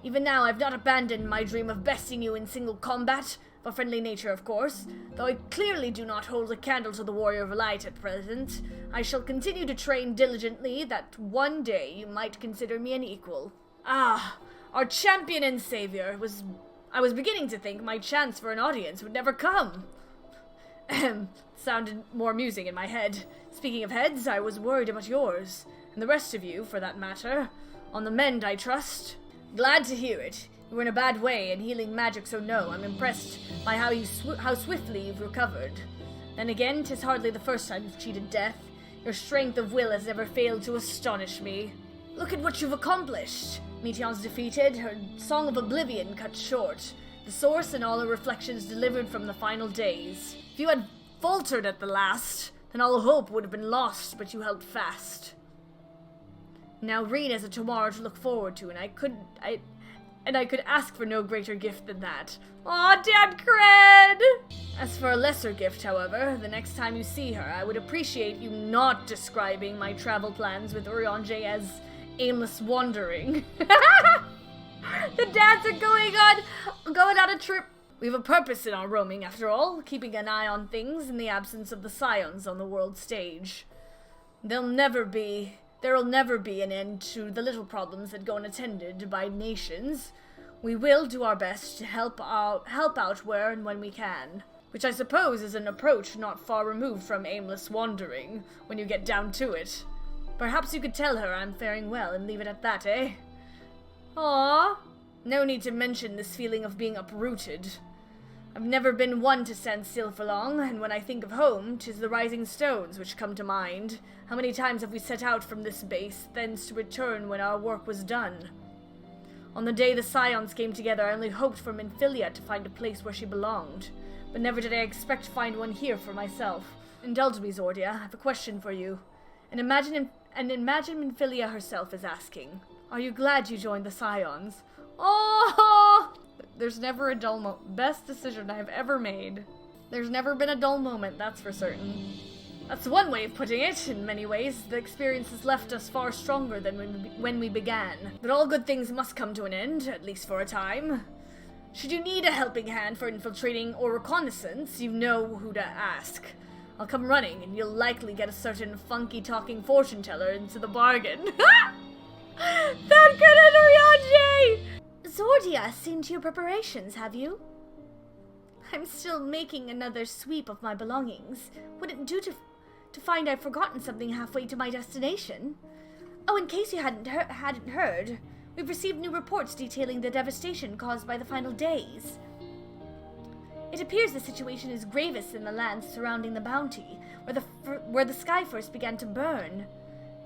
Even now, I've not abandoned my dream of besting you in single combat, of a friendly nature, of course, though I clearly do not hold a candle to the Warrior of Light at present. I shall continue to train diligently, that one day you might consider me an equal. Ah, our champion and savior I was beginning to think my chance for an audience would never come. Sounded more amusing in my head. Speaking of heads, I was worried about yours. And the rest of you, for that matter. On the mend, I trust. Glad to hear it. You were in a bad way, and healing magic, so no, I'm impressed by how swiftly you've recovered. Then again, 'tis hardly the first time you've cheated death. Your strength of will has never failed to astonish me. Look at what you've accomplished. Meteion's defeated, her Song of Oblivion cut short, the source and all her reflections delivered from the final days. If you had faltered at the last, then all hope would have been lost, but you held fast. Now Reed has a tomorrow to look forward to, and I could ask for no greater gift than that. Aw, Dad cred! As for a lesser gift, however, the next time you see her, I would appreciate you not describing my travel plans with Urianger as aimless wandering. The dads are going on a trip. We have a purpose in our roaming, after all, keeping an eye on things in the absence of the Scions on the world stage. There'll never be an end to the little problems that go unattended by nations. We will do our best to help out where and when we can. Which I suppose is an approach not far removed from aimless wandering, when you get down to it. Perhaps you could tell her I'm faring well and leave it at that, eh? Aww. No need to mention this feeling of being uprooted. I've never been one to stand still for long, and when I think of home, 'tis the rising stones which come to mind. How many times have we set out from this base, thence to return when our work was done? On the day the Scions came together, I only hoped for Minfilia to find a place where she belonged, but never did I expect to find one here for myself. Indulge me, Zordia, I have a question for you. And imagine Minfilia herself is asking, are you glad you joined the Scions? Oh! There's never a dull moment. Best decision I've ever made. There's never been a dull moment, that's for certain. That's one way of putting it. In many ways, the experience has left us far stronger than when we began. But all good things must come to an end, at least for a time. Should you need a helping hand for infiltrating or reconnaissance, you know who to ask. I'll come running, and you'll likely get a certain funky-talking fortune-teller into the bargain. That good Enriage! Zordia, seen to your preparations, have you? I'm still making another sweep of my belongings. Would it do to find I've forgotten something halfway to my destination? Oh, in case you hadn't heard, we've received new reports detailing the devastation caused by the final days. It appears the situation is gravest in the lands surrounding the Bounty, where the sky first began to burn.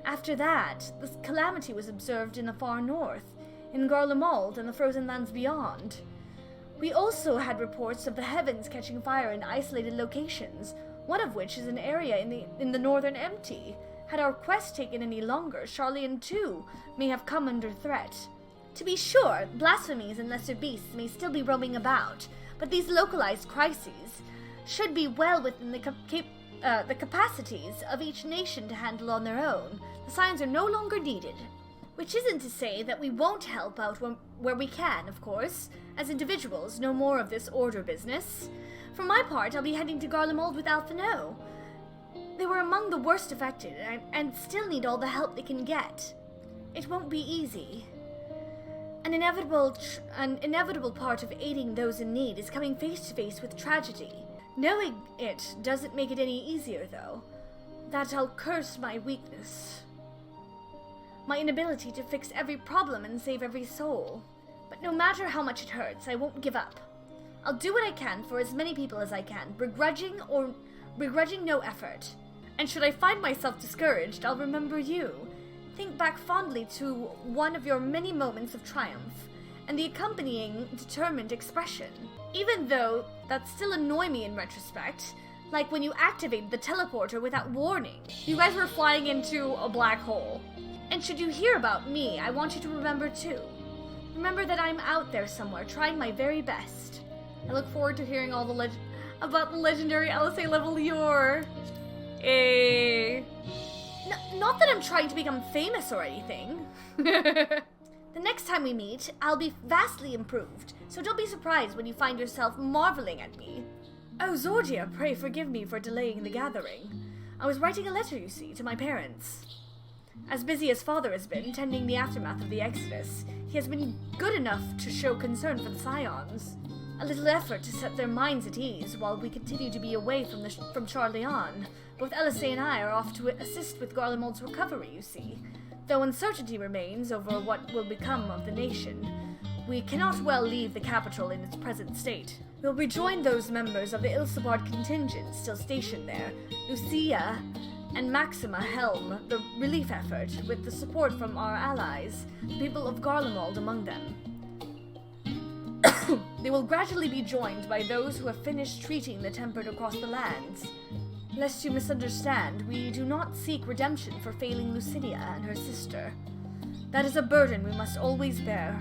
After that, the calamity was observed in the far north, in Garlemald and the frozen lands beyond. We also had reports of the heavens catching fire in isolated locations, one of which is an area in the northern Empty. Had our quest taken any longer, Charlian too may have come under threat. To be sure, blasphemies and lesser beasts may still be roaming about, but these localized crises should be well within the capacities of each nation to handle on their own. The Scions are no longer needed. Which isn't to say that we won't help out where we can, of course. As individuals, no more of this order business. For my part, I'll be heading to Garlemald with Alphino. They were among the worst affected, and still need all the help they can get. It won't be easy. An inevitable part of aiding those in need is coming face to face with tragedy. Knowing it doesn't make it any easier, though. That I'll curse my weakness. My inability to fix every problem and save every soul. But no matter how much it hurts, I won't give up. I'll do what I can for as many people as I can, begrudging no effort. And should I find myself discouraged, I'll remember you. Think back fondly to one of your many moments of triumph, and the accompanying determined expression. Even though that still annoy me in retrospect, like when you activated the teleporter without warning. You guys were flying into a black hole. And should you hear about me, I want you to remember too. Remember that I'm out there somewhere, trying my very best. I look forward to hearing all about the legendary LSA level lore. Not that I'm trying to become famous or anything. The next time we meet, I'll be vastly improved, so don't be surprised when you find yourself marveling at me. Oh, Zordia, pray forgive me for delaying the gathering. I was writing a letter, you see, to my parents. As busy as Father has been, tending the aftermath of the Exodus, he has been good enough to show concern for the Scions. A little effort to set their minds at ease while we continue to be away from Charlian. Both LSA and I are off to assist with Garlemald's recovery, you see. Though uncertainty remains over what will become of the nation, we cannot well leave the capital in its present state. We'll rejoin those members of the Ilsabard contingent still stationed there. Lucia and Maxima helm the relief effort with the support from our allies, the people of Garlemald among them. They will gradually be joined by those who have finished treating the tempered across the lands. Lest you misunderstand, we do not seek redemption for failing Lucidia and her sister. That is a burden we must always bear.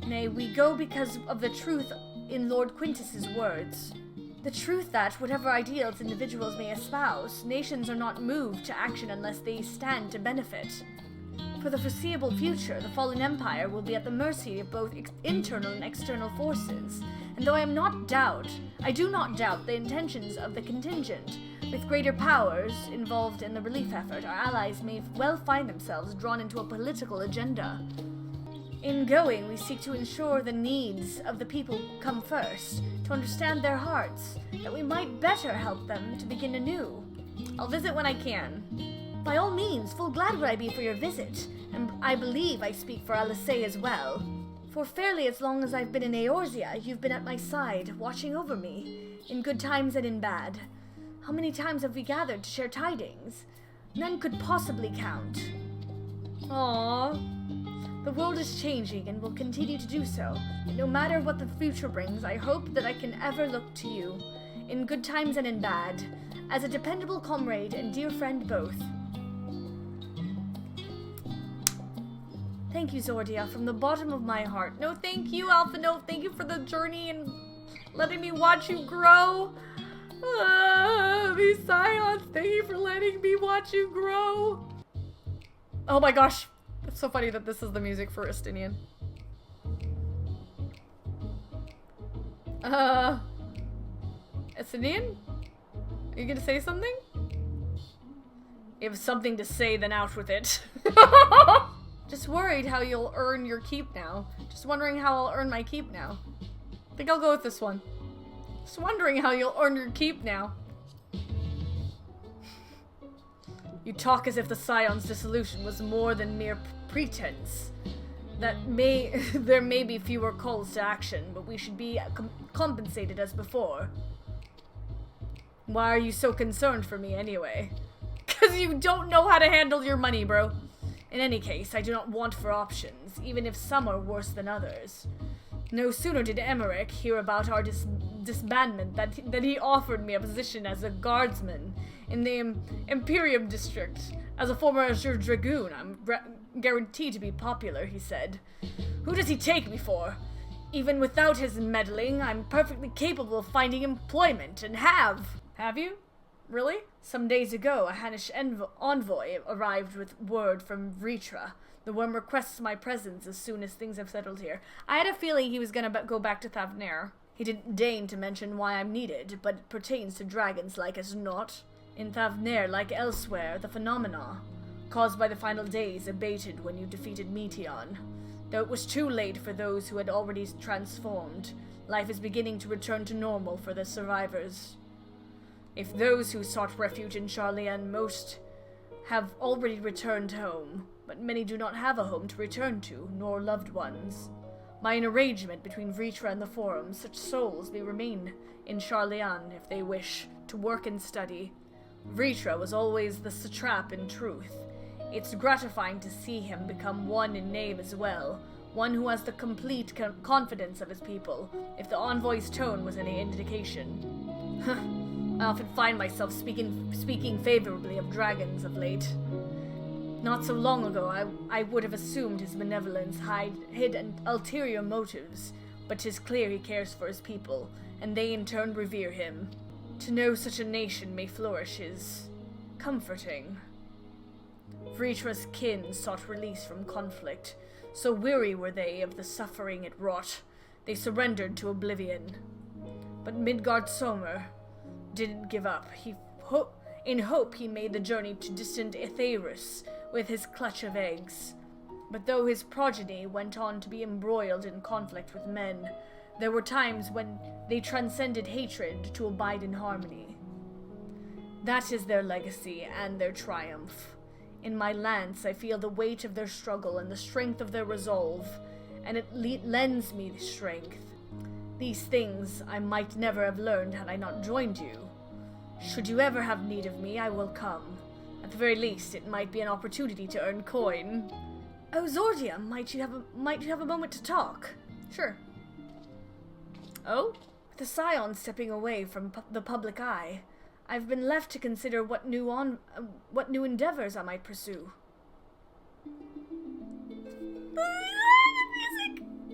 Nay, we go because of the truth in Lord Quintus's words. The truth that, whatever ideals individuals may espouse, nations are not moved to action unless they stand to benefit. For the foreseeable future, the fallen empire will be at the mercy of both internal and external forces, and though I do not doubt the intentions of the contingent, with greater powers involved in the relief effort, our allies may well find themselves drawn into a political agenda. In going, we seek to ensure the needs of the people come first, to understand their hearts, that we might better help them to begin anew. I'll visit when I can. By all means, full glad would I be for your visit, and I believe I speak for LSA as well. For fairly as long as I've been in Eorzea, you've been at my side, watching over me, in good times and in bad. How many times have we gathered to share tidings? None could possibly count. Aww. The world is changing and will continue to do so. No matter what the future brings, I hope that I can ever look to you, in good times and in bad, as a dependable comrade and dear friend both. Thank you, Zordia, from the bottom of my heart. No, thank you, Alpha. No, thank you for the journey and letting me watch you grow. These Scions, thank you for letting me watch you grow. Oh my gosh. It's so funny that this is the music for Estinian. Estinian? Are you gonna say something? You have something to say, then out with it. Just worried how you'll earn your keep now. Just wondering how I'll earn my keep now. I think I'll go with this one. Just wondering how you'll earn your keep now. You talk as if the Scion's dissolution was more than mere pretense. There may be fewer calls to action, but we should be compensated as before. Why are you so concerned for me anyway? 'Cause you don't know how to handle your money, bro. In any case, I do not want for options, even if some are worse than others. No sooner did Emmerich hear about our disbandment than he offered me a position as a guardsman in the Imperium district. As a former Azure Dragoon, I'm guaranteed to be popular, he said. Who does he take me for? Even without his meddling, I'm perfectly capable of finding employment, and have. Have you? Really? Some days ago, a Hannish envoy arrived with word from Vritra. The worm requests my presence as soon as things have settled here. I had a feeling he was gonna go back to Thavnair. He didn't deign to mention why I'm needed, but it pertains to dragons like as not. In Thavnair, like elsewhere, the phenomena caused by the final days abated when you defeated Meteion. Though it was too late for those who had already transformed, life is beginning to return to normal for the survivors. If those who sought refuge in Charlian, most have already returned home, but many do not have a home to return to, nor loved ones. By an arrangement between Vritra and the Forum, such souls may remain in Charlian if they wish to work and study. Vritra was always the satrap in truth. It's gratifying to see him become one in name as well, one who has the complete confidence of his people, if the envoy's tone was any indication. I often find myself speaking favorably of dragons of late. Not so long ago, I would have assumed his benevolence hid ulterior motives, but 'tis clear he cares for his people, and they in turn revere him. To know such a nation may flourish is comforting. Vritra's kin sought release from conflict. So weary were they of the suffering it wrought, they surrendered to oblivion. But Midgard Somer didn't give up. In hope he made the journey to distant Aetherus with his clutch of eggs. But though his progeny went on to be embroiled in conflict with men, there were times when they transcended hatred to abide in harmony. That is their legacy and their triumph. In my lance I feel the weight of their struggle and the strength of their resolve, and it lends me strength. These things I might never have learned had I not joined you. Should you ever have need of me, I will come. At the very least, it might be an opportunity to earn coin. Oh, Zordia, might you have a moment to talk? Sure. Oh? With the Scion stepping away from the public eye, I've been left to consider what new endeavors I might pursue.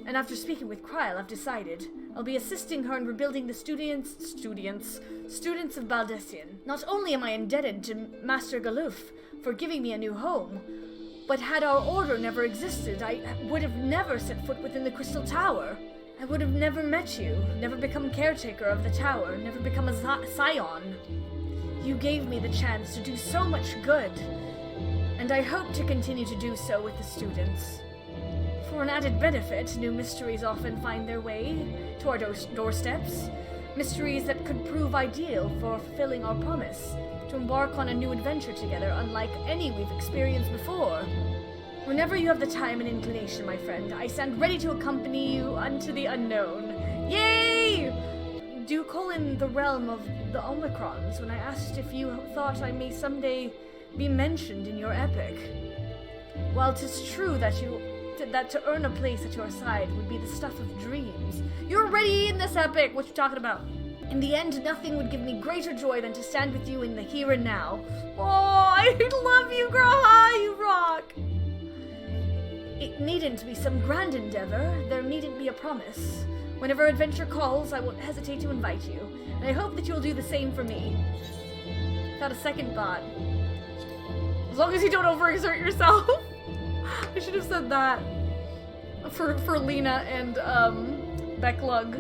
And after speaking with Kryl, I've decided I'll be assisting her in rebuilding the students of Baldessian. Not only am I indebted to Master Galuf for giving me a new home, but had our order never existed, I would have never set foot within the Crystal Tower. I would have never met you, never become caretaker of the tower, never become a Scion. You gave me the chance to do so much good, and I hope to continue to do so with the students. For an added benefit, new mysteries often find their way to our doorsteps. Mysteries that could prove ideal for fulfilling our promise to embark on a new adventure together unlike any we've experienced before. Whenever you have the time and inclination, my friend, I stand ready to accompany you unto the unknown. Yay! Do call in the realm of the Omicrons when I asked if you thought I may someday be mentioned in your epic. While 'tis true that to earn a place at your side would be the stuff of dreams, you're already in this epic. What you talking about? In the end, nothing would give me greater joy than to stand with you in the here and now. Oh, I love you, girl. You rock. It needn't be some grand endeavor. There needn't be a promise. Whenever adventure calls, I won't hesitate to invite you, and I hope that you'll do the same for me. Without a second thought. As long as you don't overexert yourself. I should have said that for Lena and Becklug.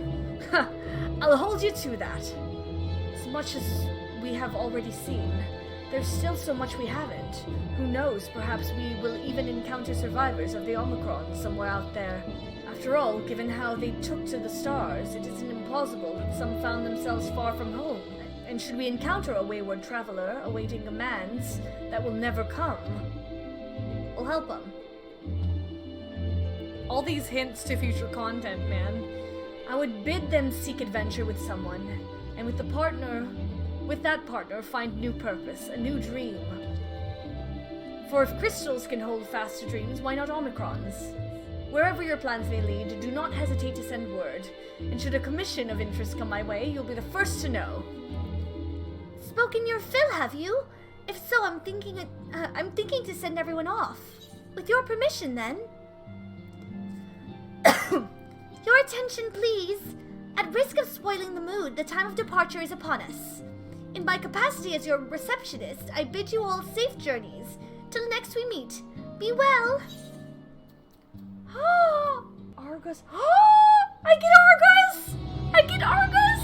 I'll hold you to that. As much as we have already seen, there's still so much we haven't. Who knows, perhaps we will even encounter survivors of the Omicron somewhere out there. After all, given how they took to the stars, it isn't impossible that some found themselves far from home. And should we encounter a wayward traveler awaiting commands that will never come, we'll help them. All these hints to future content, man. I would bid them seek adventure with someone, and with that partner, find new purpose, a new dream. For if crystals can hold fast to dreams, why not Omicrons? Wherever your plans may lead, do not hesitate to send word, and should a commission of interest come my way, you'll be the first to know. Spoken your fill, have you? If so, I'm thinking to send everyone off. With your permission, then. Your attention, please. At risk of spoiling the mood, the time of departure is upon us. In my capacity as your receptionist, I bid you all safe journeys. Till next we meet. Be well. Argus. I get Argus! I get Argus!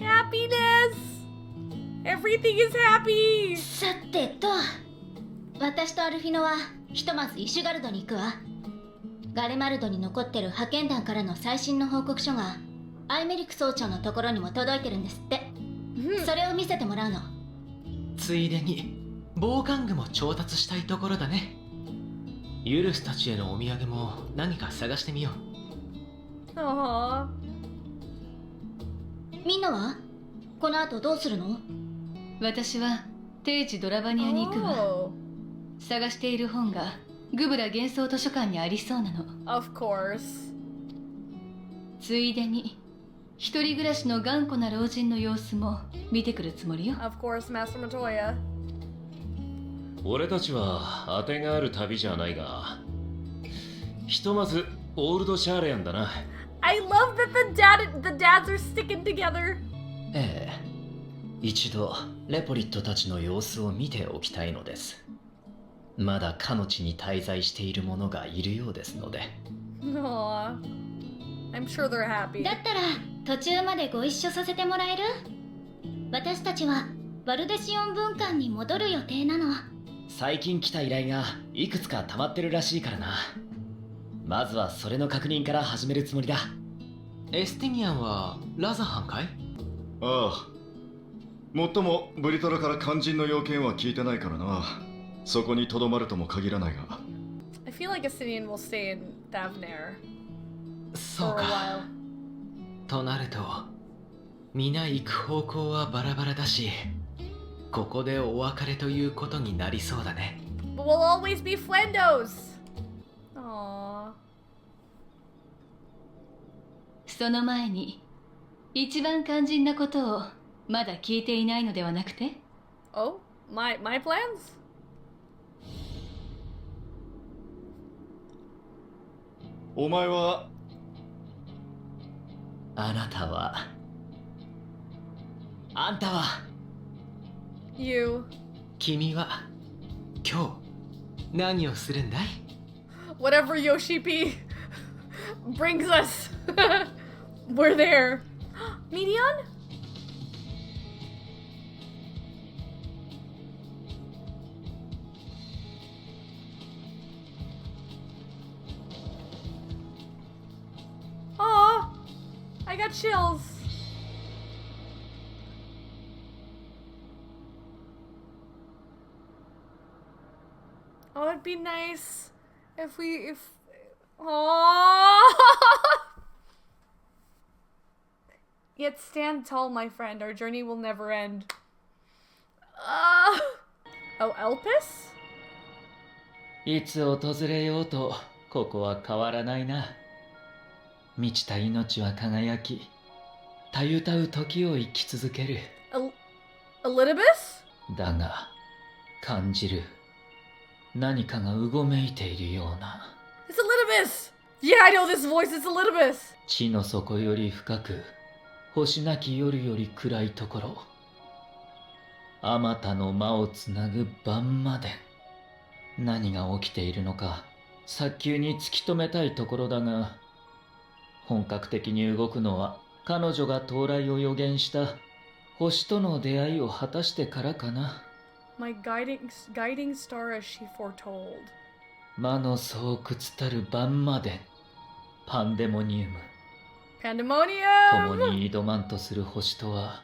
Happiness! Everything is happy! さてと、私とアルフィノはひとまずイシュガルドに行くわ。ガレマルドに残ってる派遣団からの最新の報告書がアイメリク総長のところにも届いてるんですって。それを見せてもらうの。ついでに防寒具も調達したいところだね。ユルスたちへのお土産も何か探してみよう。Aww. みんなはこの後どうするの？私は定時ドラバニアに行くわ。Oh. 探している本がグブラ幻想図書館にありそうなの。Of course. ついでに一人暮らしの頑固な老人の様子も見てくるつもりよ。Of course, Master Meteion. 俺たちは当てがある旅じゃないが、ひとまずオールドシャーレアンだな。I love that the dads are sticking together. ええ、一度レポリットたちの様子を見ておきたいのです。まだかの地に滞在している者がいるようですので。Aww. I'm sure they're happy. だったら途中までご一緒させてもらえる？私たちはバルデシオン分館に戻る予定なの。最近来た依頼がいくつか溜まってるらしいからな。まずはそれの確認から始めるつもりだ。エスティニアンはラザハンかい？ああ。もっともブリトラから肝心の要件は聞いてないからな。そこにとどまるとも限らないが。I feel like Asinian will stay in Thavnair そう for a か。 while. となると皆行く方向はバラバラだし、ここでお別れということになりそうだね。 But we'll always be Flendos. Aww. その前に一番肝心なことをまだ聞いていないのではなくて？ Oh, my plans? お前はあなたはあんたは You. 君は今日何をするんだい？ Whatever Yoshi-P brings us. We're there. Meteion? Aw, I got chills. 。would be nice if oh. Yet stand tall, my friend. Our journey will never end. Oh, Elpis? いつ訪れようとここは変わらないな。満ちた命は輝き、たゆたう時を生き続ける。Elidibus? だが、感じる。何かがうごめいているような。It's Elidibus! Yeah, I know this voice, it's Elidibus! 地の底より深く、星なき夜より暗いところ。あまたの間をつなぐ晩まで。何が起きているのか、早急に突き止めたいところだが、本格的に動くのは彼女が到来を予言した星との出会いを果たしてからかな。My guiding star as she foretold. 魔の巣窟たる晩まで、パンデモニウム。Pandemonium! 共に挑まんとする星とは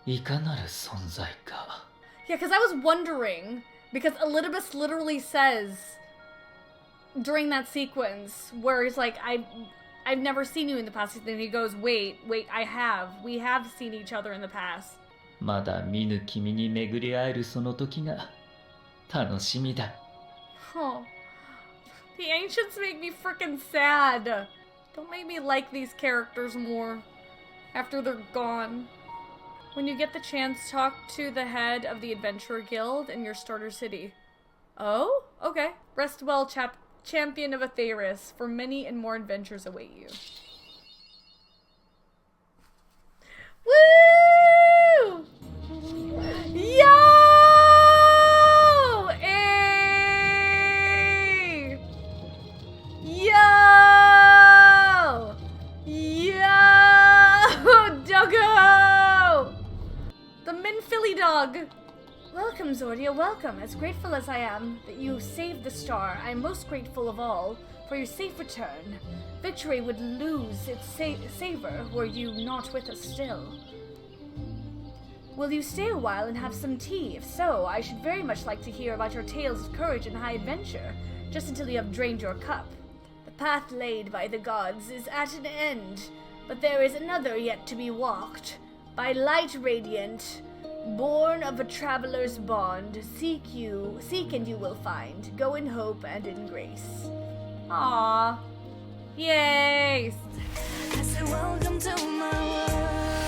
いかなる存在か。Yeah, because I was wondering, because Elidibus literally says during that sequence where he's like, I've never seen you in the past, and then he goes, wait, we have seen each other in the past. まだ見ぬ君に巡り会えるその時が楽しみだ。Oh, the ancients make me freaking sad. Don't make me like these characters more after they're gone. When you get the chance, talk to the head of the Adventurer Guild in your starter city. Oh? Okay. Rest well, champion of Atheris, for many and more adventures await you. Woo! Yo! Hey! Yo! Doggo! The Minphilly dog! Welcome, Zordia, welcome. As grateful as I am that you saved the star, I am most grateful of all for your safe return. Victory would lose its savor were you not with us still. Will you stay a while and have some tea? If so, I should very much like to hear about your tales of courage and high adventure, just until you have drained your cup. The path laid by the gods is at an end, but there is another yet to be walked. By light radiant, born of a traveler's bond, seek and you will find. Go in hope and in grace. Aww. Yay! I said, welcome to my world.